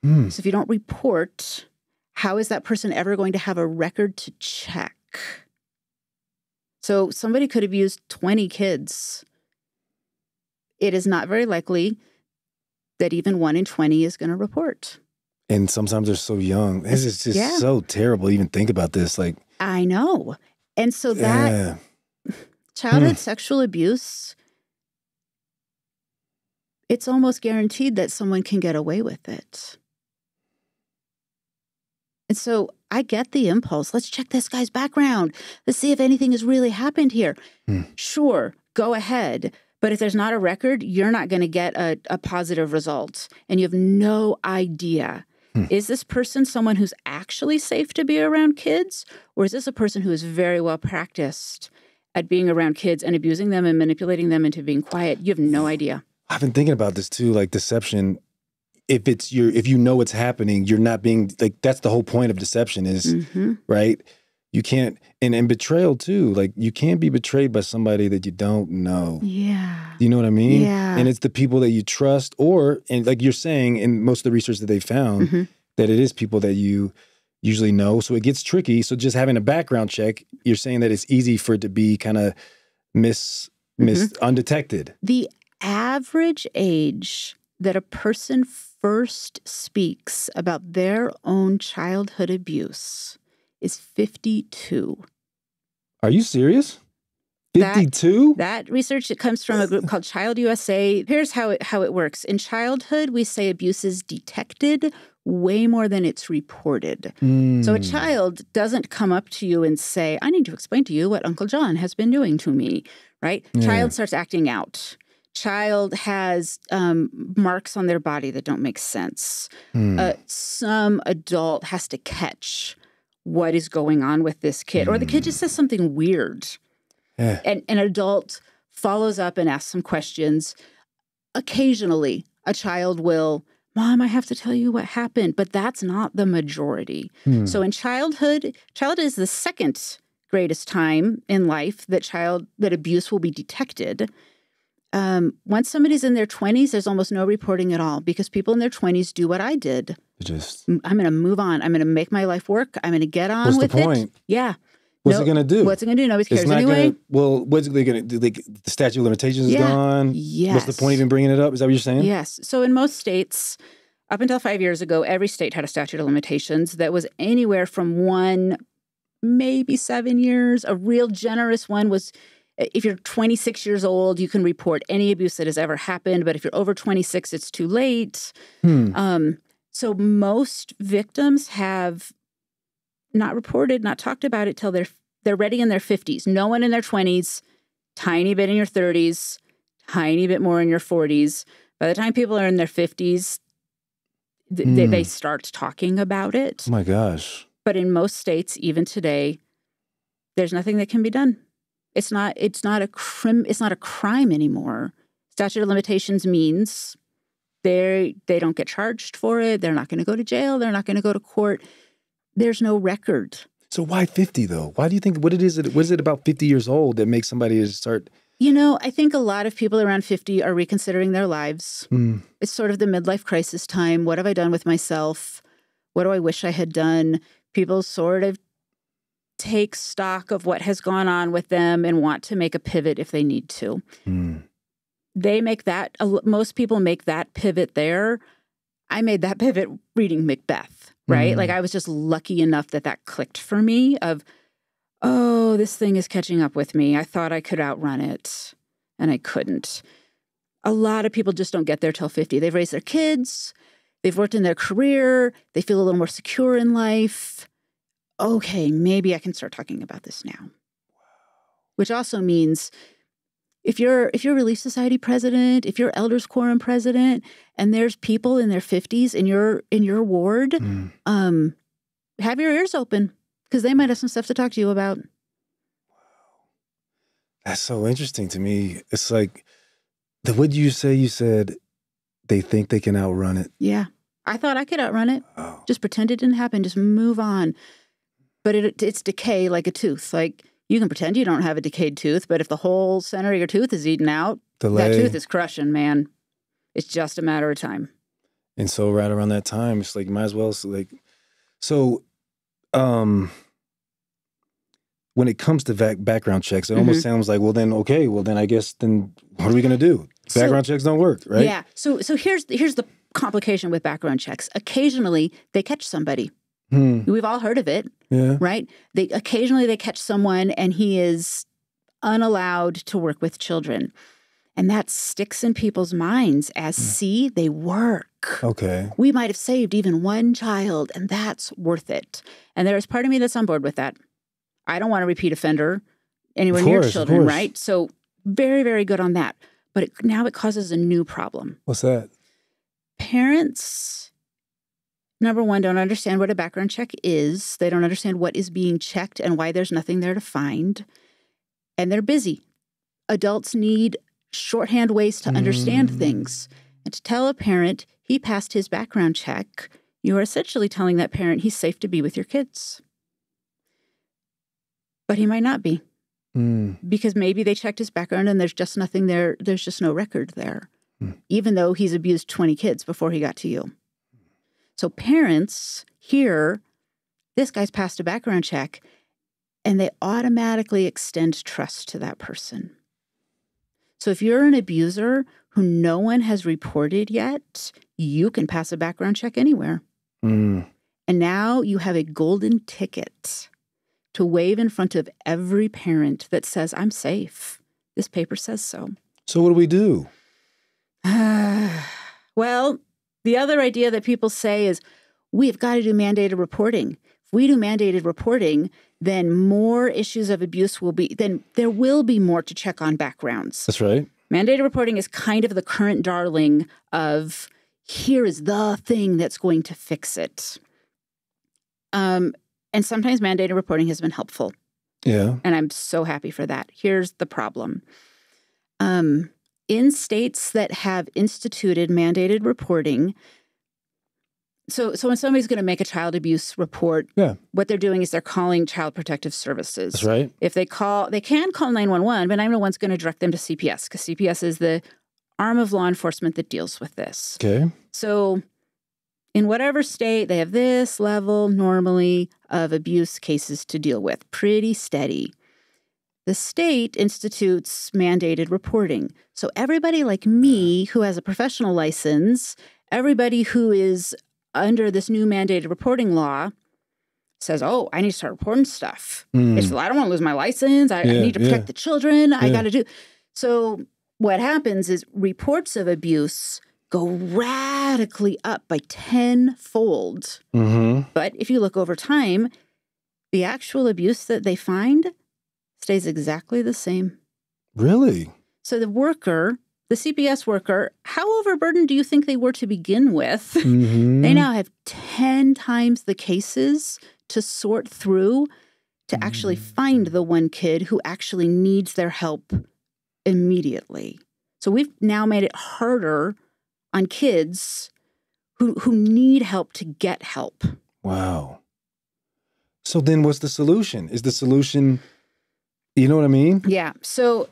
S1: So if you don't report, how is that person ever going to have a record to check? So somebody could have used 20 kids. It is not very likely that even 1 in 20 is going to report.
S7: And sometimes they're so young. This is just so terrible to even think about this. Like,
S1: I know. And so that childhood sexual abuse, it's almost guaranteed that someone can get away with it. And so I get the impulse. Let's check this guy's background. Let's see if anything has really happened here. Sure, go ahead. But if there's not a record, you're not going to get a positive result. And you have no idea. Is this person someone who's actually safe to be around kids? Or is this a person who is very well practiced at being around kids and abusing them and manipulating them into being quiet? You have no idea.
S7: I've been thinking about this too, like deception. If you know what's happening, you're not being like, that's the whole point of deception is, right? You can't, and betrayal too. Like you can't be betrayed by somebody that you don't know.
S1: Yeah.
S7: You know what I mean?
S1: Yeah.
S7: And it's the people that you trust and like you're saying in most of the research that they found, that it is people that you usually know. So it gets tricky. So just having a background check, you're saying that it's easy for it to be kind of undetected.
S1: The average age that a person first speaks about their own childhood abuse is 52.
S7: Are you serious? 52?
S1: That research, it comes from a group called Child USA. Here's how it works. In childhood, we say abuse is detected way more than it's reported. So a child doesn't come up to you and say, I need to explain to you what Uncle John has been doing to me, right? Yeah. Child starts acting out. Child has marks on their body that don't make sense. Some adult has to catch what is going on with this kid. Or the kid just says something weird. Yeah. And an adult follows up and asks some questions. Occasionally, a child will, Mom, I have to tell you what happened. But that's not the majority. So in childhood is the second greatest time in life that abuse will be detected. Once somebody's in their 20s, there's almost no reporting at all because people in their 20s do what I did. I'm going to move on. I'm going to make my life work. I'm going to get on with it. What's the point? Yeah.
S7: What's it going to do?
S1: What's it going to do? Nobody cares anyway.
S7: What's it going to do? The statute of limitations is gone?
S1: Yes.
S7: What's the point even bringing it up? Is that what you're saying?
S1: Yes. So in most states, up until 5 years ago, every state had a statute of limitations that was anywhere from 1, maybe 7 years. A real generous one was if you're 26 years old, you can report any abuse that has ever happened. But if you're over 26, it's too late. So most victims have not reported, not talked about it till they're ready in their 50s. No one in their 20s, tiny bit in your 30s, tiny bit more in your 40s. By the time people are in their 50s, they start talking about it.
S7: Oh my gosh.
S1: But in most states, even today, there's nothing that can be done. It's not a crime anymore. Statute of limitations means they don't get charged for it. They're not going to go to jail. They're not going to go to court. There's no record. So
S7: why 50 though? Why do you think, what is it about 50 years old that makes somebody start?
S1: I think a lot of people around 50 are reconsidering their lives. It's sort of the midlife crisis time. What have I done with myself? What do I wish I had done? People sort of take stock of what has gone on with them and want to make a pivot if they need to. They make that, most people make that pivot there. I made that pivot reading Macbeth, right? Like I was just lucky enough that clicked for me of, oh, this thing is catching up with me. I thought I could outrun it and I couldn't. A lot of people just don't get there till 50. They've raised their kids. They've worked in their career. They feel a little more secure in life. Okay, maybe I can start talking about this now. Which also means if you're Relief Society president, if you're Elders Quorum president, and there's people in their 50s in your ward, have your ears open because they might have some stuff to talk to you about. Wow.
S7: That's so interesting to me. It's like, what did you say? You said they think they can outrun it.
S1: Yeah. I thought I could outrun it. Oh. Just pretend it didn't happen. Just move on. But it's decay like a tooth. Like you can pretend you don't have a decayed tooth, but if the whole center of your tooth is eaten out, that tooth is crushing, man. It's just a matter of time.
S7: And so right around that time, it's like, might as well, when it comes to background checks, it almost sounds like, well, then I guess, then what are we going to do? Background checks don't work, right?
S1: Yeah. So here's the complication with background checks. Occasionally, they catch somebody. We've all heard of it, right? Occasionally they catch someone and he is unallowed to work with children. And that sticks in people's minds as, see, they work.
S7: Okay.
S1: We might have saved even one child, and that's worth it. And there is part of me that's on board with that. I don't want a repeat offender anywhere near children, right? So very, very good on that. But now it causes a new problem.
S7: What's that?
S1: Parents, number one, don't understand what a background check is. They don't understand what is being checked and why there's nothing there to find. And they're busy. Adults need shorthand ways to understand things. And to tell a parent he passed his background check, you are essentially telling that parent he's safe to be with your kids. But he might not be. Because maybe they checked his background and there's just nothing there. There's just no record there, even though he's abused 20 kids before he got to you. So parents hear this guy's passed a background check and they automatically extend trust to that person. So if you're an abuser who no one has reported yet, you can pass a background check anywhere. And now you have a golden ticket to wave in front of every parent that says, I'm safe. This paper says so.
S7: So what do we do?
S1: Well, the other idea that people say is, we've got to do mandated reporting. If we do mandated reporting, then more issues of abuse then there will be more to check on backgrounds.
S7: That's right.
S1: Mandated reporting is kind of the current darling of, here is the thing that's going to fix it. And sometimes mandated reporting has been helpful.
S7: Yeah.
S1: And I'm so happy for that. Here's the problem. In states that have instituted mandated reporting, so when somebody's going to make a child abuse report, what they're doing is they're calling Child Protective Services.
S7: That's right.
S1: If they can call 911, but 911's going to direct them to CPS because CPS is the arm of law enforcement that deals with this.
S7: Okay.
S1: So in whatever state, they have this level normally of abuse cases to deal with, pretty steady. The state institutes mandated reporting. So everybody like me who has a professional license, everybody who is under this new mandated reporting law says, oh, I need to start reporting stuff. It's, I don't want to lose my license. I need to protect the children. I got to do. So what happens is reports of abuse go radically up by 10-fold. But if you look over time, the actual abuse that they find stays exactly the same.
S7: Really?
S1: So the worker, the CPS worker, how overburdened do you think they were to begin with? They now have 10 times the cases to sort through to actually find the one kid who actually needs their help immediately. So we've now made it harder on kids who need help to get help.
S7: Wow. So then what's the solution? Is the solution, you know what I mean?
S1: Yeah. So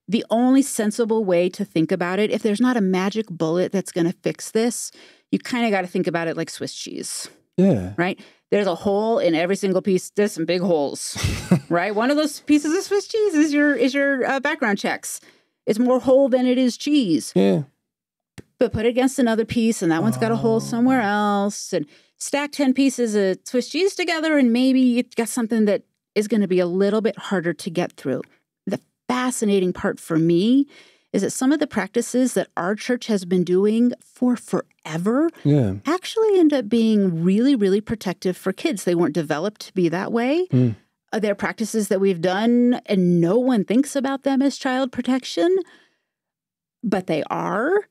S1: the only sensible way to think about it, if there's not a magic bullet that's going to fix this, you kind of got to think about it like Swiss cheese.
S7: Yeah.
S1: Right? There's a hole in every single piece. There's some big holes, right? One of those pieces of Swiss cheese is your background checks. It's more hole than it is cheese.
S7: Yeah.
S1: But put it against another piece, and that one's got a hole somewhere else. And stack 10 pieces of Swiss cheese together, and maybe you got something that is going to be a little bit harder to get through. The fascinating part for me is that some of the practices that our church has been doing for forever actually end up being really, really protective for kids. They weren't developed to be that way. They're practices that we've done, and no one thinks about them as child protection, but they are.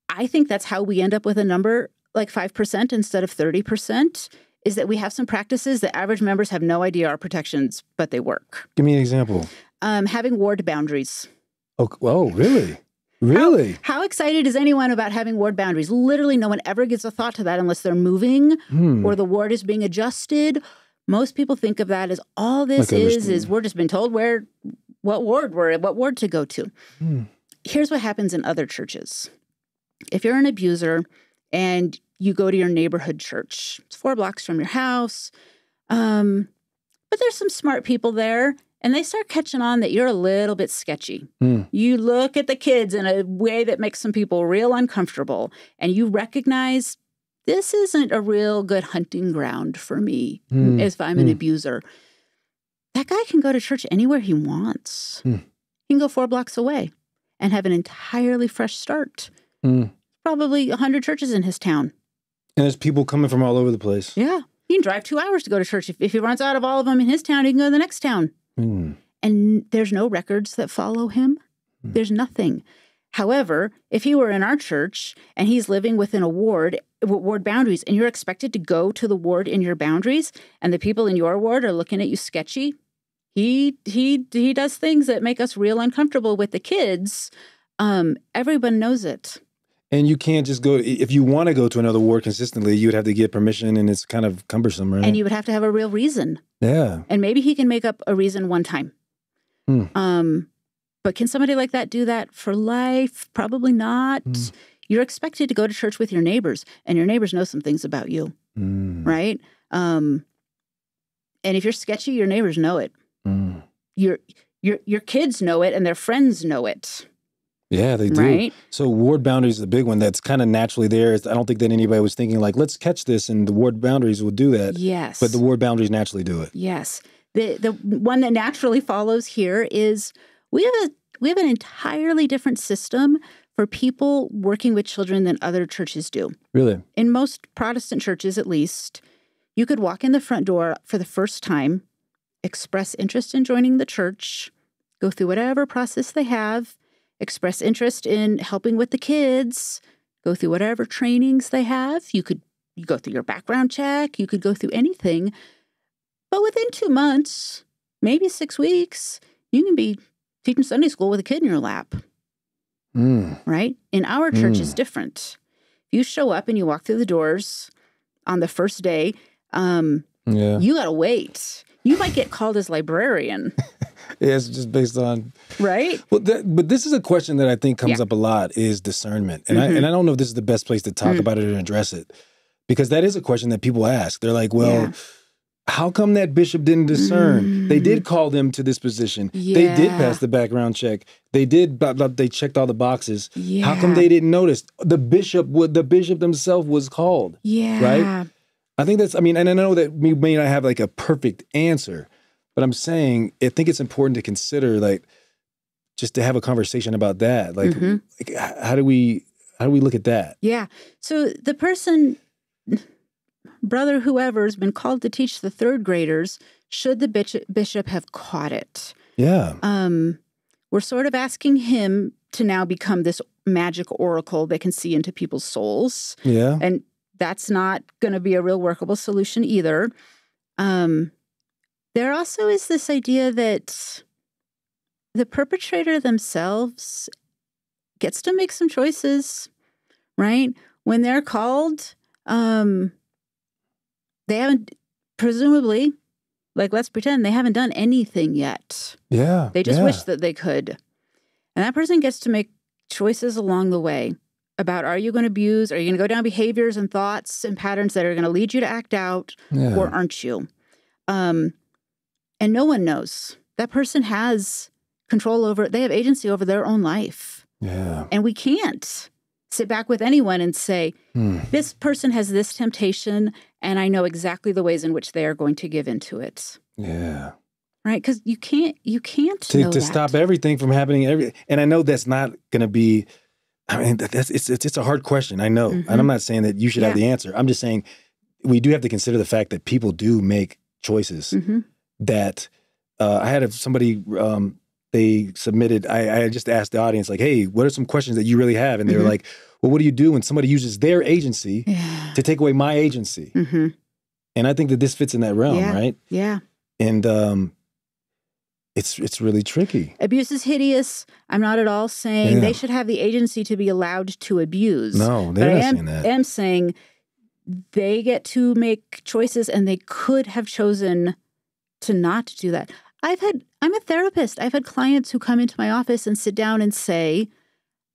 S1: I think that's how we end up with a number like 5% instead of 30%, is that we have some practices that average members have no idea are protections, but they work.
S7: Give me an example.
S1: Having ward boundaries.
S7: Oh, really? Really?
S1: How excited is anyone about having ward boundaries? Literally no one ever gives a thought to that unless they're moving or the ward is being adjusted. Most people think of that as all this is we're just been told what ward to go to. Here's what happens in other churches. If you're an abuser and you go to your neighborhood church, it's 4 blocks from your house, but there's some smart people there, and they start catching on that you're a little bit sketchy.
S7: Mm.
S1: You look at the kids in a way that makes some people real uncomfortable, and you recognize this isn't a real good hunting ground for me if I'm an abuser. That guy can go to church anywhere he wants. He can go 4 blocks away and have an entirely fresh start. Probably 100 churches in his town.
S7: And there's people coming from all over the place.
S1: Yeah. He can drive 2 hours to go to church. If he runs out of all of them in his town, he can go to the next town. And there's no records that follow him. There's nothing. However, if he were in our church and he's living within a ward boundaries, and you're expected to go to the ward in your boundaries, and the people in your ward are looking at you sketchy, he does things that make us real uncomfortable with the kids. Everyone knows it.
S7: And you can't just go, if you want to go to another ward consistently, you would have to get permission, and it's kind of cumbersome, right?
S1: And you would have to have a real reason.
S7: Yeah.
S1: And maybe he can make up a reason one time. But can somebody like that do that for life? Probably not. You're expected to go to church with your neighbors, and your neighbors know some things about you, right? And if you're sketchy, your neighbors know it. Your kids know it, and their friends know it.
S7: Yeah, they do.
S1: Right?
S7: So ward boundaries is a big one that's kind of naturally there. I don't think that anybody was thinking like, let's catch this, and the ward boundaries will do that.
S1: Yes.
S7: But the ward boundaries naturally do it.
S1: Yes. The one that naturally follows here is we have an entirely different system for people working with children than other churches do.
S7: Really?
S1: In most Protestant churches, at least, you could walk in the front door for the first time, express interest in joining the church, go through whatever process they have, express interest in helping with the kids, go through whatever trainings they have. You go through your background check. You could go through anything. But within 2 months, maybe 6 weeks, you can be teaching Sunday school with a kid in your lap. Right? In our church, it's different. If you show up and you walk through the doors on the first day, you got to wait. You might get called as librarian.
S7: Yeah, it's just based on...
S1: Right?
S7: Well, but this is a question that I think comes up a lot, is discernment. And I don't know if this is the best place to talk about it and address it. Because that is a question that people ask. They're like, well, how come that bishop didn't discern? They did call them to this position. They did pass the background check. They did, they checked all the boxes. How come they didn't notice? The bishop himself was called. Right? I think that's, and I know that we may not have like a perfect answer, but I'm saying, I think it's important to consider, like, just to have a conversation about that. Like, how do we look at that? Yeah.
S1: So the person, brother, whoever's been called to teach the 3rd graders, should the bishop have caught it?
S7: Yeah.
S1: We're sort of asking him to now become this magic oracle that can see into people's souls.
S7: Yeah.
S1: And that's not going to be a real workable solution either. There also is this idea that the perpetrator themselves gets to make some choices, right? When they're called, they haven't, presumably, like, let's pretend they haven't done anything yet.
S7: Yeah.
S1: They just wish that they could. And that person gets to make choices along the way about, are you going to abuse? Are you going to go down behaviors and thoughts and patterns that are going to lead you to act out, or aren't you? And no one knows. That person has control over, they have agency over their own life.
S7: Yeah.
S1: And we can't sit back with anyone and say, this person has this temptation, and I know exactly the ways in which they are going to give into it.
S7: Yeah.
S1: Right? Because you can't know
S7: to
S1: that.
S7: stop everything from happening. And I know that's not going to be, it's a hard question. I know. And I'm not saying that you should have the answer. I'm just saying we do have to consider the fact that people do make choices that I had somebody, they submitted, I just asked the audience, like, hey, what are some questions that you really have? And they were like, well, what do you do when somebody uses their agency to take away my agency? And I think that this fits in that realm, right?
S1: Yeah.
S7: And it's really tricky.
S1: Abuse is hideous. I'm not at all saying they should have the agency to be allowed to abuse.
S7: No, they're not saying that.
S1: I am saying they get to make choices, and they could have chosen to not do that. I'm a therapist. I've had clients who come into my office and sit down and say,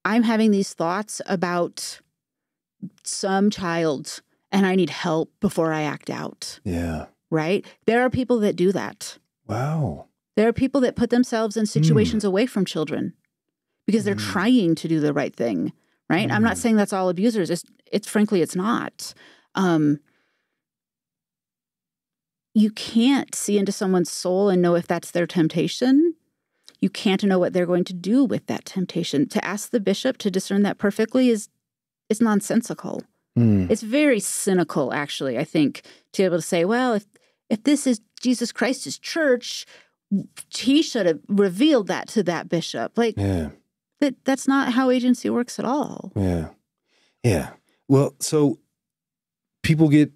S1: I'm having these thoughts about some child, and I need help before I act out.
S7: Yeah.
S1: Right? There are people that do that.
S7: Wow.
S1: There are people that put themselves in situations away from children because they're trying to do the right thing, right? I'm not saying that's all abusers. It's frankly, it's not. You can't see into someone's soul and know if that's their temptation. You can't know what they're going to do with that temptation. To ask the bishop to discern that perfectly is nonsensical. It's very cynical, actually, I think, to be able to say, well, if this is Jesus Christ's church, he should have revealed that to that bishop. Like, that's not how agency works at all.
S7: Yeah. Well, so people get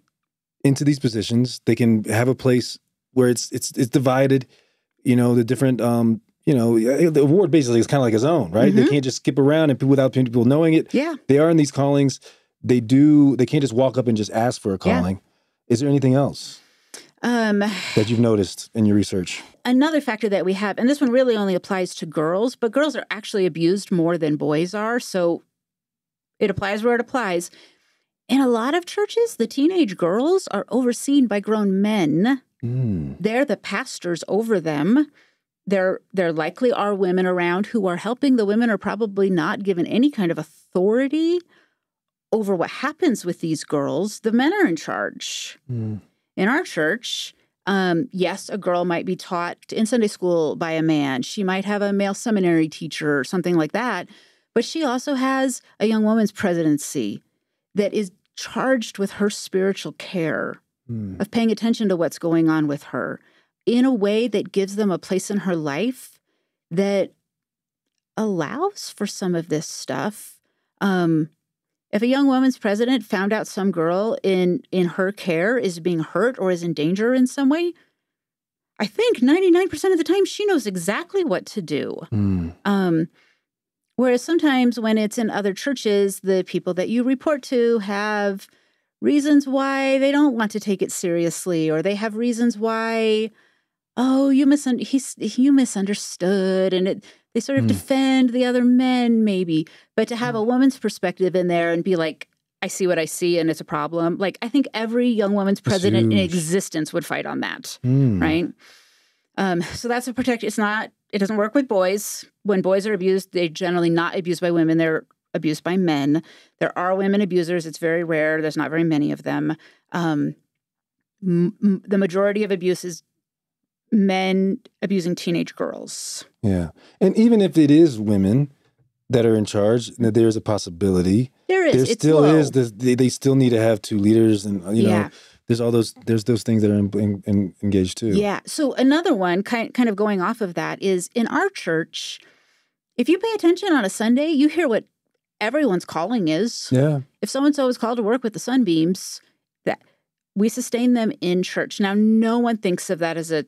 S7: into these positions. They can have a place where it's divided. You know, the different. The award basically is kind of like his own, right? They can't just skip around and without people knowing it.
S1: Yeah,
S7: they are in these callings. They can't just walk up and just ask for a calling. Is there anything else that you've noticed in your research?
S1: Another factor that we have, and this one really only applies to girls, but girls are actually abused more than boys are. So it applies where it applies. In a lot of churches, the teenage girls are overseen by grown men. They're the pastors over them. There likely are women around who are helping. The women are probably not given any kind of authority over what happens with these girls. The men are in charge. In our church, yes, a girl might be taught in Sunday school by a man. She might have a male seminary teacher or something like that. But she also has a young woman's presidency that is charged with her spiritual care, of paying attention to what's going on with her in a way that gives them a place in her life that allows for some of this stuff. If a young woman's president found out some girl in her care is being hurt or is in danger in some way, I think 99% of the time she knows exactly what to do. Whereas sometimes when it's in other churches, the people that you report to have reasons why they don't want to take it seriously, or they have reasons why, oh, you misunderstood, and they sort of defend the other men, maybe. But to have a woman's perspective in there and be like, I see what I see, and it's a problem. Like, I think every young woman's president in existence would fight on that, right? So that's a protection. It doesn't work with boys. When boys are abused, they're generally not abused by women. They're abused by men. There are women abusers. It's very rare. There's not very many of them. The majority of abuse is men abusing teenage girls.
S7: Yeah. And even if it is women that are in charge, there's a possibility.
S1: There is.
S7: There still is. They still need to have two leaders, and you know, there's those things that are engaged too.
S1: Yeah. So another one, kind of going off of that, is in our church, if you pay attention on a Sunday, you hear what everyone's calling is.
S7: Yeah. If
S1: so-and-so is called to work with the Sunbeams, that we sustain them in church. Now, no one thinks of that as a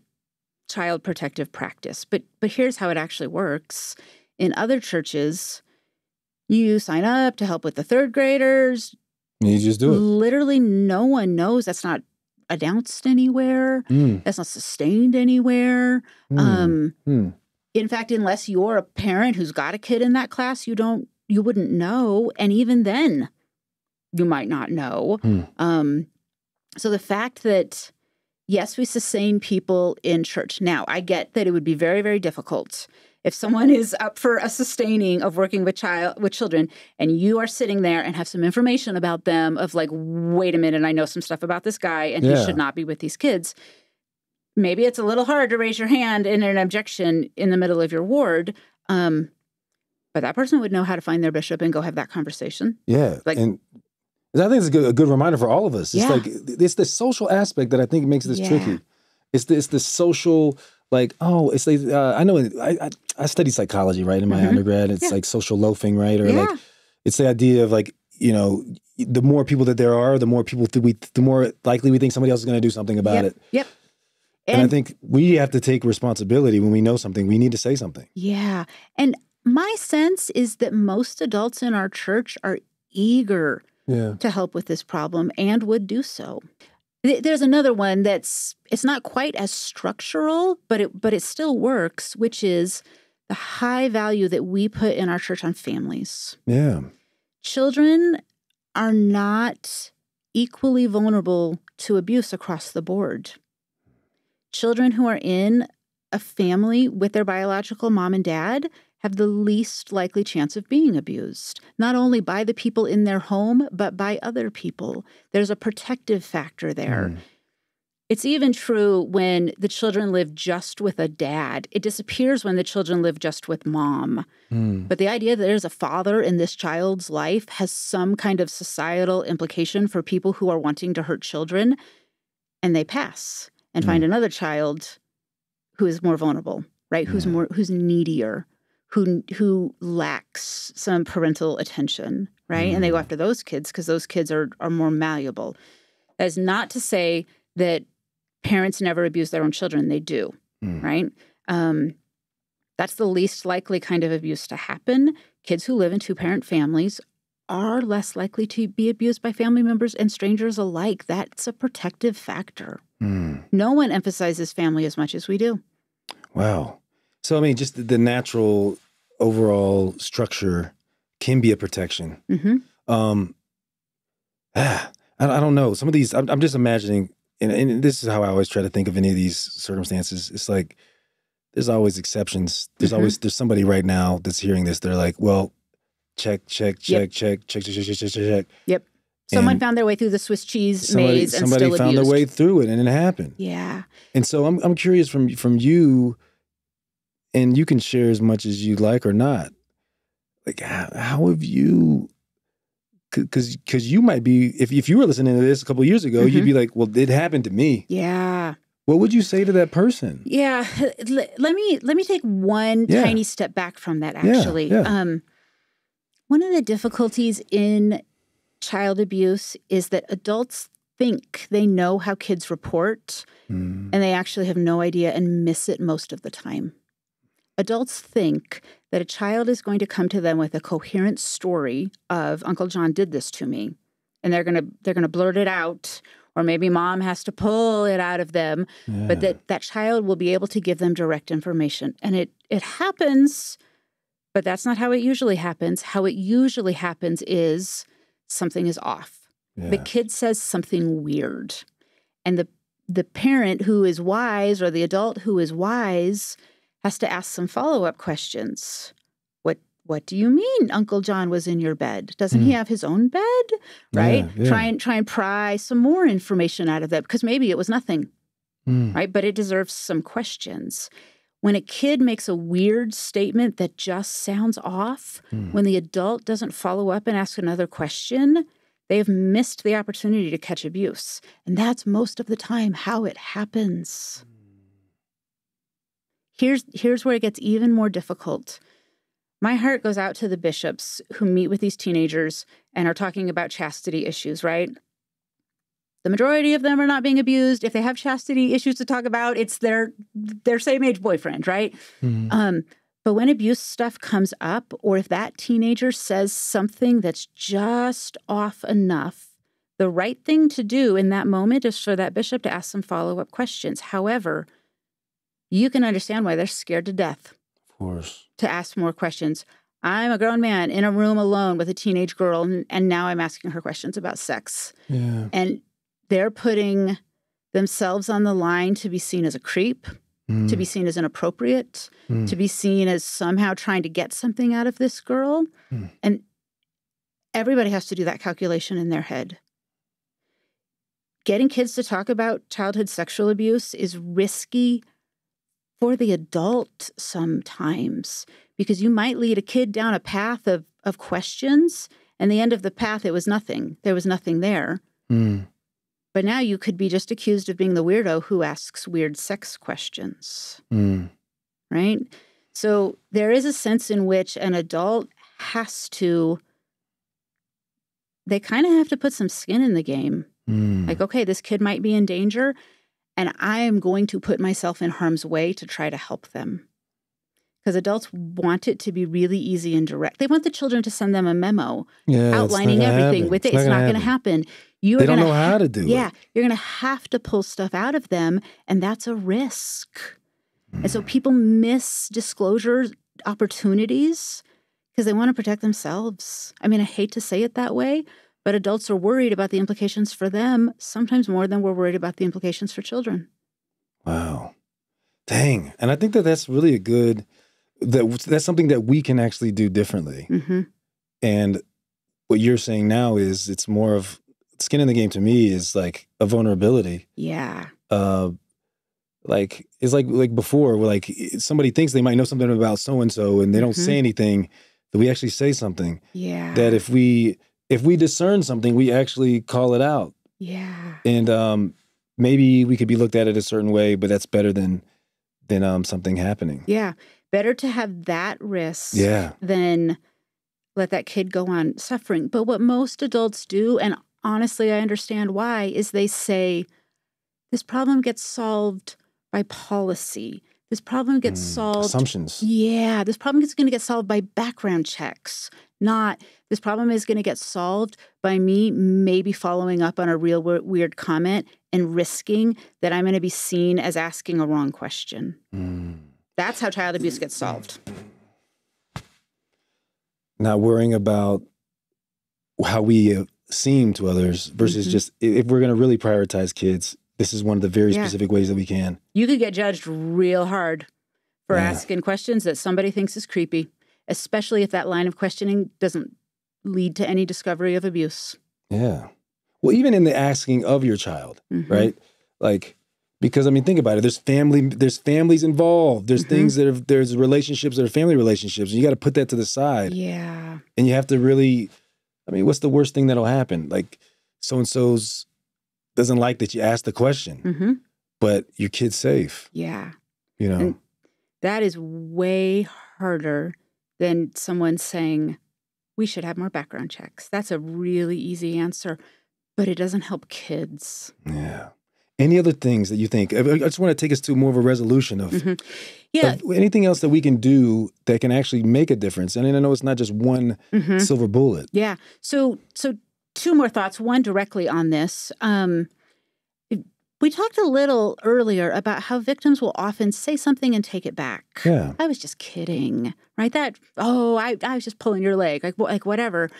S1: child protective practice, but here's how it actually works. In other churches, you sign up to help with the third graders.
S7: You just do it.
S1: Literally no one knows. That's not announced anywhere. That's not sustained anywhere. In fact, unless you're a parent who's got a kid in that class, you wouldn't know. And even then, you might not know. So the fact that, yes, we sustain people in church. Now, I get that it would be very, very difficult if someone is up for a sustaining of working with children, and you are sitting there and have some information about them of like, wait a minute, I know some stuff about this guy, and he should not be with these kids. Maybe it's a little hard to raise your hand in an objection in the middle of your ward, but that person would know how to find their bishop and go have that conversation.
S7: Yeah, and I think it's a good reminder for all of us. It's like it's the social aspect that I think makes this tricky. It's the social. Like, oh, it's like, I know I studied psychology, right, in my undergrad. It's like social loafing, right? Or like, it's the idea of like, you know, the more people that there are, the more people the more likely we think somebody else is going to do something about it.
S1: Yep.
S7: And I think we have to take responsibility when we know something. We need to say something.
S1: Yeah. And my sense is that most adults in our church are eager to help with this problem and would do so. There's another one it's not quite as structural, but it still works, which is the high value that we put in our church on families.
S7: Yeah.
S1: Children are not equally vulnerable to abuse across the board. Children who are in a family with their biological mom and dad have the least likely chance of being abused, not only by the people in their home, but by other people. There's a protective factor there. It's even true when the children live just with a dad. It disappears when the children live just with mom. But the idea that there's a father in this child's life has some kind of societal implication for people who are wanting to hurt children, and they pass and find another child who is more vulnerable, right? Who's needier, who lacks some parental attention, right? And they go after those kids because those kids are more malleable. That is not to say that parents never abuse their own children. They do, right? That's the least likely kind of abuse to happen. Kids who live in two-parent families are less likely to be abused by family members and strangers alike. That's a protective factor. No one emphasizes family as much as we do. Wow.
S7: So, I mean, just the natural overall structure can be a protection. I don't know. Some of these, I'm just imagining, and this is how I always try to think of any of these circumstances. It's like, there's always exceptions. There's somebody right now that's hearing this. They're like, well, check.
S1: Yep. Someone found their way through the Swiss cheese maze and still abused.
S7: Somebody found their way through it, and it happened.
S1: Yeah.
S7: And so I'm curious from you, and you can share as much as you like or not. Like, how have you? Because you might be, if you were listening to this a couple of years ago, you'd be like, well, it happened to me.
S1: Yeah.
S7: What would you say to that person?
S1: Yeah. Let me take one tiny step back from that, actually.
S7: Yeah.
S1: One of the difficulties in child abuse is that adults think they know how kids report, and they actually have no idea and miss it most of the time. Adults think that a child is going to come to them with a coherent story of Uncle John did this to me, and they're gonna blurt it out, or maybe mom has to pull it out of them, but that child will be able to give them direct information. And it happens, but that's not how it usually happens. How it usually happens is something is off. Yeah. The kid says something weird, and the parent who is wise, or the adult who is wise, has to ask some follow-up questions. What do you mean Uncle John was in your bed? Doesn't he have his own bed? Right? Yeah. Try and pry some more information out of that, because maybe it was nothing. Right? But it deserves some questions. When a kid makes a weird statement that just sounds off, when the adult doesn't follow up and ask another question, they have missed the opportunity to catch abuse. And that's most of the time how it happens. Here's where it gets even more difficult. My heart goes out to the bishops who meet with these teenagers and are talking about chastity issues, right? The majority of them are not being abused. If they have chastity issues to talk about, it's their same-age boyfriend, right? But when abuse stuff comes up, or if that teenager says something that's just off enough, the right thing to do in that moment is for that bishop to ask some follow-up questions. However, you can understand why they're scared to death. Of course. To ask more questions. I'm a grown man in a room alone with a teenage girl, and now I'm asking her questions about sex. Yeah. And they're putting themselves on the line to be seen as a creep, to be seen as inappropriate, to be seen as somehow trying to get something out of this girl. And everybody has to do that calculation in their head. Getting kids to talk about childhood sexual abuse is risky for the adult sometimes, because you might lead a kid down a path of questions, and the end of the path, it was nothing. There was nothing there. But now you could be just accused of being the weirdo who asks weird sex questions, right? So there is a sense in which an adult has to, they kind of have to put some skin in the game. Like, okay, this kid might be in danger, and I am going to put myself in harm's way to try to help them. Because adults want it to be really easy and direct. They want the children to send them a memo outlining everything with it. It's not going to happen. They don't know how to do it. Yeah, you're going to have to pull stuff out of them, and that's a risk. And so people miss disclosure opportunities because they want to protect themselves. I mean, I hate to say it that way, but adults are worried about the implications for them, sometimes more than we're worried about the implications for children.
S7: Wow. Dang. And I think that that's really a good, that's something that we can actually do differently.
S1: Mm-hmm.
S7: And what you're saying now is it's more of skin in the game to me is like a vulnerability.
S1: Yeah.
S7: Like it's like before, where like somebody thinks they might know something about so-and-so and they don't say anything, that we actually say something.
S1: Yeah.
S7: That if we discern something, we actually call it out.
S1: Yeah.
S7: And maybe we could be looked at it a certain way, but that's better than something happening.
S1: Yeah. Better to have that risk than let that kid go on suffering. But what most adults do, and honestly, I understand why, is they say, this problem gets solved by policy. This problem gets solved.
S7: Assumptions.
S1: Yeah. This problem is going to get solved by background checks. Not, this problem is going to get solved by me maybe following up on a real weird comment and risking that I'm going to be seen as asking a wrong question. That's how child abuse gets solved.
S7: Not worrying about how we seem to others versus just, if we're going to really prioritize kids, this is one of the very specific ways that we can.
S1: You could get judged real hard for asking questions that somebody thinks is creepy, especially if that line of questioning doesn't lead to any discovery of abuse.
S7: Yeah. Well, even in the asking of your child, right? Like, because I mean, think about it. There's families involved. There's things there's relationships that are family relationships. And you got to put that to the side.
S1: Yeah.
S7: And you have to really, I mean, what's the worst thing that'll happen? Like, so-and-so's doesn't like that you asked the question, but your kid's safe.
S1: Yeah.
S7: You know?
S1: And that is way harder than someone saying, we should have more background checks. That's a really easy answer, but it doesn't help kids.
S7: Yeah. Any other things that you think? I just want to take us to more of a resolution of, of anything else that we can do that can actually make a difference. And I know it's not just one silver bullet.
S1: Yeah. So two more thoughts. One directly on this. We talked a little earlier about how victims will often say something and take it back.
S7: Yeah.
S1: I was just kidding, right? I was just pulling your leg, like whatever.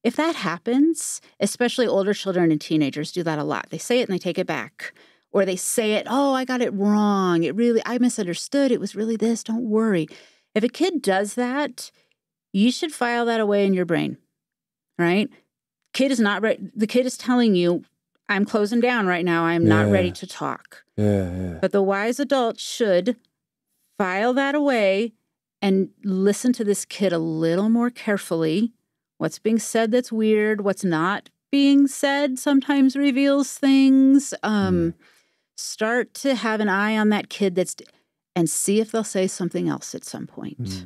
S1: If that happens, especially older children and teenagers do that a lot. They say it and they take it back. Or they say it, I got it wrong. I misunderstood. It was really this. Don't worry. If a kid does that, you should file that away in your brain, right? Kid is not ready. The kid is telling you, I'm closing down right now. I'm not ready to talk.
S7: Yeah.
S1: But the wise adult should file that away and listen to this kid a little more carefully. What's being said that's weird, what's not being said sometimes reveals things. Start to have an eye on that kid and see if they'll say something else at some point.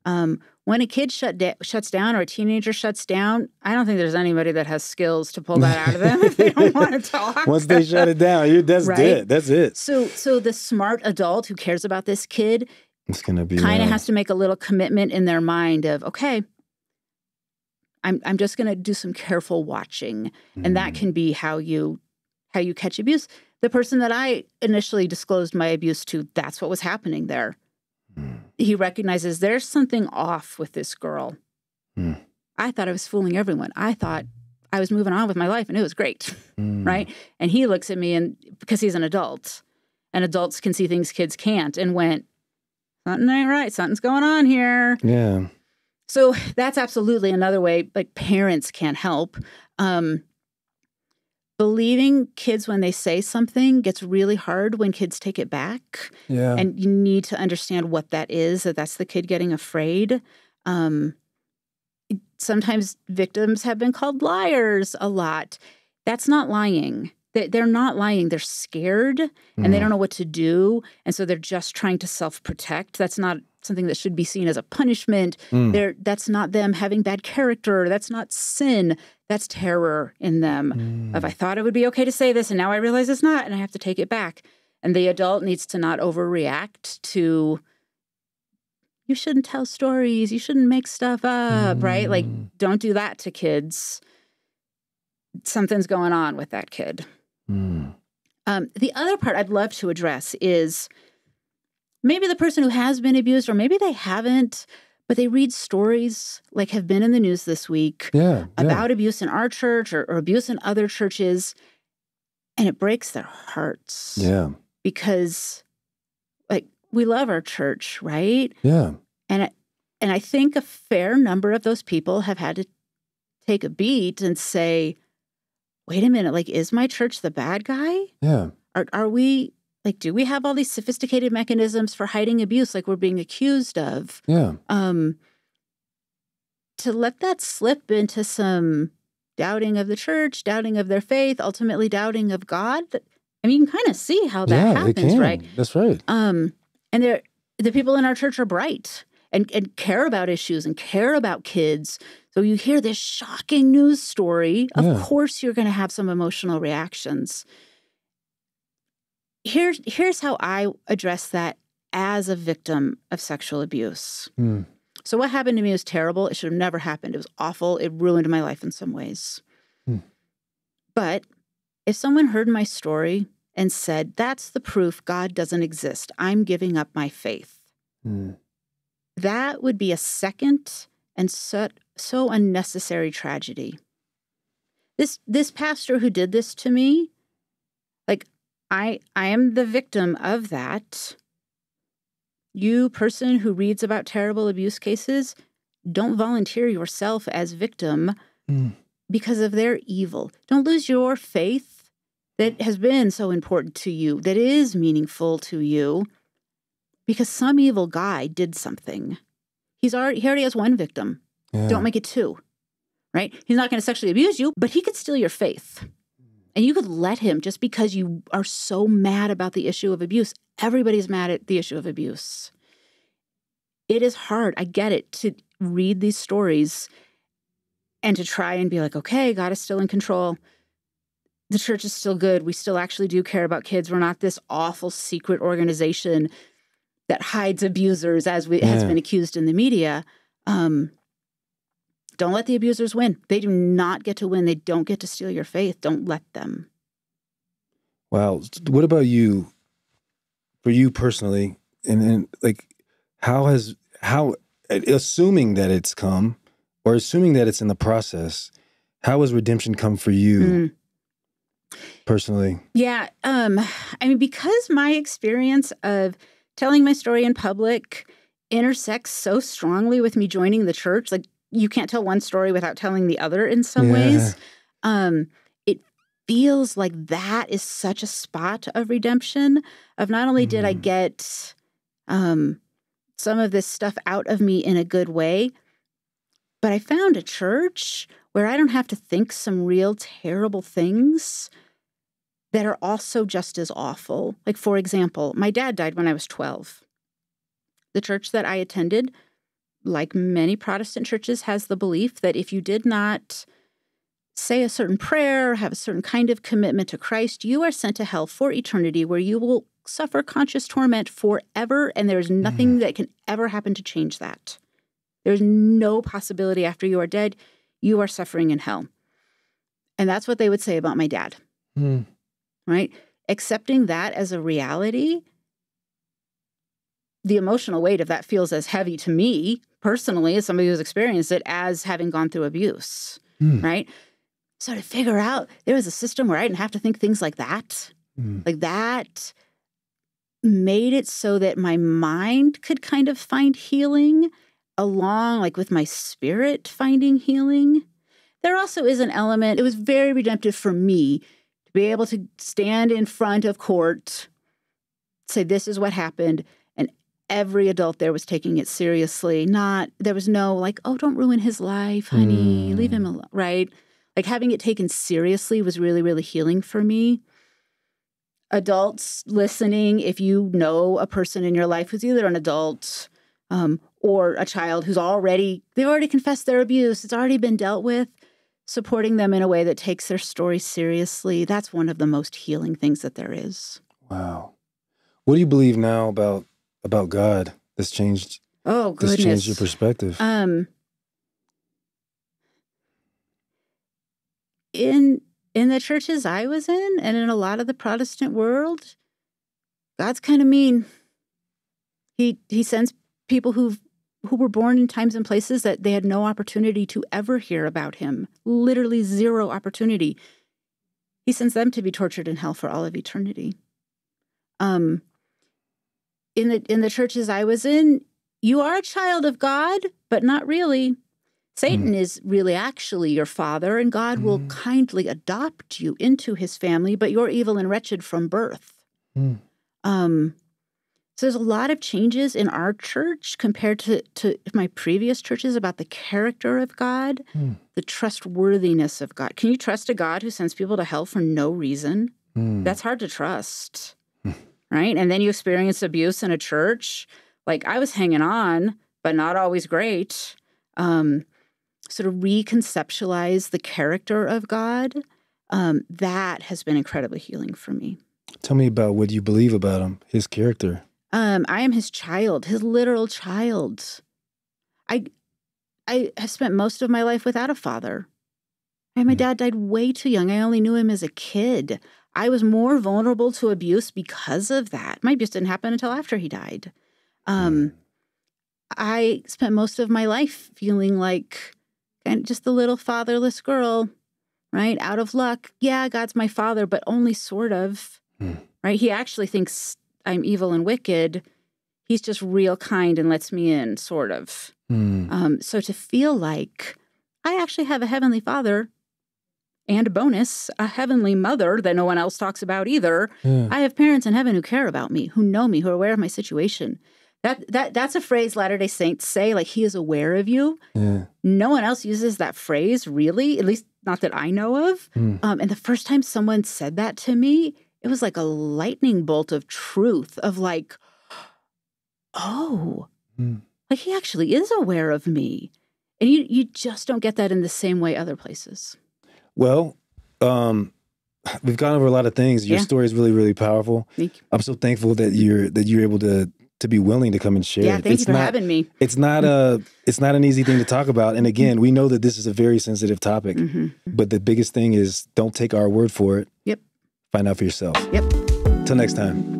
S1: When a kid shuts down or a teenager shuts down, I don't think there's anybody that has skills to pull that out of them if they don't want to talk.
S7: Once they shut it down, that's it. That's it.
S1: So the smart adult who cares about this kid
S7: it's gonna be
S1: kind of has to make a little commitment in their mind of, okay, I'm just going to do some careful watching. And that can be how you catch abuse. The person that I initially disclosed my abuse to, that's what was happening there. He recognizes there's something off with this girl. I thought I was fooling everyone. I thought I was moving on with my life and it was great, right? And he looks at me and because he's an adult and adults can see things kids can't and went, something ain't right. Something's going on here.
S7: Yeah.
S1: So that's absolutely another way, like parents can't help. Believing kids when they say something gets really hard when kids take it back.
S7: Yeah.
S1: And you need to understand what that is, that's the kid getting afraid. Sometimes victims have been called liars a lot. That's not lying. They're not lying. They're scared and they don't know what to do. And so they're just trying to self-protect. That's not something that should be seen as a punishment. That's not them having bad character. That's not sin. That's terror in them. Of I thought it would be okay to say this and now I realize it's not and I have to take it back. And the adult needs to not overreact to, you shouldn't tell stories. You shouldn't make stuff up, right? Like, don't do that to kids. Something's going on with that kid. The other part I'd love to address is maybe the person who has been abused, or maybe they haven't, but they read stories like have been in the news this week about abuse in our church or abuse in other churches, and it breaks their hearts.
S7: Yeah.
S1: Because, like, we love our church, right?
S7: Yeah.
S1: And I think a fair number of those people have had to take a beat and say, wait a minute, like, is my church the bad guy?
S7: Yeah.
S1: Are we, like, do we have all these sophisticated mechanisms for hiding abuse like we're being accused of?
S7: Yeah.
S1: To let that slip into some doubting of the church, doubting of their faith, ultimately doubting of God. I mean, you can kind of see how that happens, right?
S7: That's right.
S1: And the people in our church are bright and care about issues and care about kids. So you hear this shocking news story. Of course, you're going to have some emotional reactions. Here's how I address that as a victim of sexual abuse. So what happened to me was terrible. It should have never happened. It was awful. It ruined my life in some ways. But if someone heard my story and said, that's the proof God doesn't exist, I'm giving up my faith, that would be a second and so unnecessary tragedy. This pastor who did this to me, like, I am the victim of that. You, person who reads about terrible abuse cases, don't volunteer yourself as victim because of their evil. Don't lose your faith that has been so important to you, that is meaningful to you, because some evil guy did something. He already has one victim. Yeah. Don't make it two, right? He's not going to sexually abuse you, but he could steal your faith. And you could let him just because you are so mad about the issue of abuse. Everybody's mad at the issue of abuse. It is hard, I get it, to read these stories and to try and be like, okay, God is still in control. The church is still good. We still actually do care about kids. We're not this awful secret organization that hides abusers, as has been accused in the media. Don't let the abusers win. They do not get to win. They don't get to steal your faith. Don't let them.
S7: Wow. What about you, for you personally, and like, how, assuming that it's come, or assuming that it's in the process, how has redemption come for you personally? Yeah.
S1: I mean, because my experience of telling my story in public intersects so strongly with me joining the church, like, you can't tell one story without telling the other in some ways. It feels like that is such a spot of redemption, of not only did I get some of this stuff out of me in a good way, but I found a church where I don't have to think some real terrible things that are also just as awful. Like, for example, my dad died when I was 12. The church that I attended, like many Protestant churches, has the belief that if you did not say a certain prayer or have a certain kind of commitment to Christ, you are sent to hell for eternity, where you will suffer conscious torment forever, and there's nothing that can ever happen to change that. There's no possibility after you are dead, you are suffering in hell. And that's what they would say about my dad, right? Accepting that as a reality, the emotional weight of that feels as heavy to me personally, as somebody who's experienced it, as having gone through abuse, right? So to figure out there was a system where I didn't have to think things like that, like that made it so that my mind could kind of find healing along, like, with my spirit finding healing. There also is an element, it was very redemptive for me to be able to stand in front of court, say, this is what happened, and every adult there was taking it seriously. There was no, like, oh, don't ruin his life, honey, leave him alone, right? Like, having it taken seriously was really, really healing for me. Adults listening, if you know a person in your life who's either an adult or a child who's they've already confessed their abuse, it's already been dealt with, supporting them in a way that takes their story seriously, that's one of the most healing things that there is.
S7: Wow. What do you believe now about God that's changed?
S1: Oh, goodness.
S7: That's changed your perspective.
S1: In the churches I was in, and in a lot of the Protestant world, God's kind of mean. He sends people who were born in times and places that they had no opportunity to ever hear about him. Literally zero opportunity. He sends them to be tortured in hell for all of eternity. in the churches I was in, you are a child of God, but not really. Satan is really actually your father, and God will kindly adopt you into his family, but you're evil and wretched from birth. So there's a lot of changes in our church compared to my previous churches about the character of God, the trustworthiness of God. Can you trust a God who sends people to hell for no reason? That's hard to trust, right? And then you experience abuse in a church. Like, I was hanging on, but not always great. Sort of reconceptualize the character of God, that has been incredibly healing for me.
S7: Tell me about what you believe about him, his character.
S1: I am his child, his literal child. I have spent most of my life without a father. And my dad died way too young. I only knew him as a kid. I was more vulnerable to abuse because of that. My abuse didn't happen until after he died. I spent most of my life feeling like just the little fatherless girl, right? Out of luck. Yeah, God's my father, but only sort of, right? He actually thinks I'm evil and wicked. He's just real kind and lets me in, sort of. So to feel like I actually have a heavenly father and a bonus, a heavenly mother that no one else talks about either. I have parents in heaven who care about me, who know me, who are aware of my situation. That's a phrase Latter-day Saints say, like, he is aware of you. No one else uses that phrase, really, at least not that I know of. And the first time someone said that to me, it was like a lightning bolt of truth of like, oh, like he actually is aware of me. And you just don't get that in the same way other places.
S7: Well, we've gone over a lot of things. Your story is really, really powerful.
S1: Thank you.
S7: I'm so thankful that you're able to be willing to come and share.
S1: Yeah, thank you for having me.
S7: It's not an easy thing to talk about. And again, we know that this is a very sensitive topic. But the biggest thing is don't take our word for it.
S1: Yep.
S7: Find out for yourself.
S1: Yep.
S7: Till next time.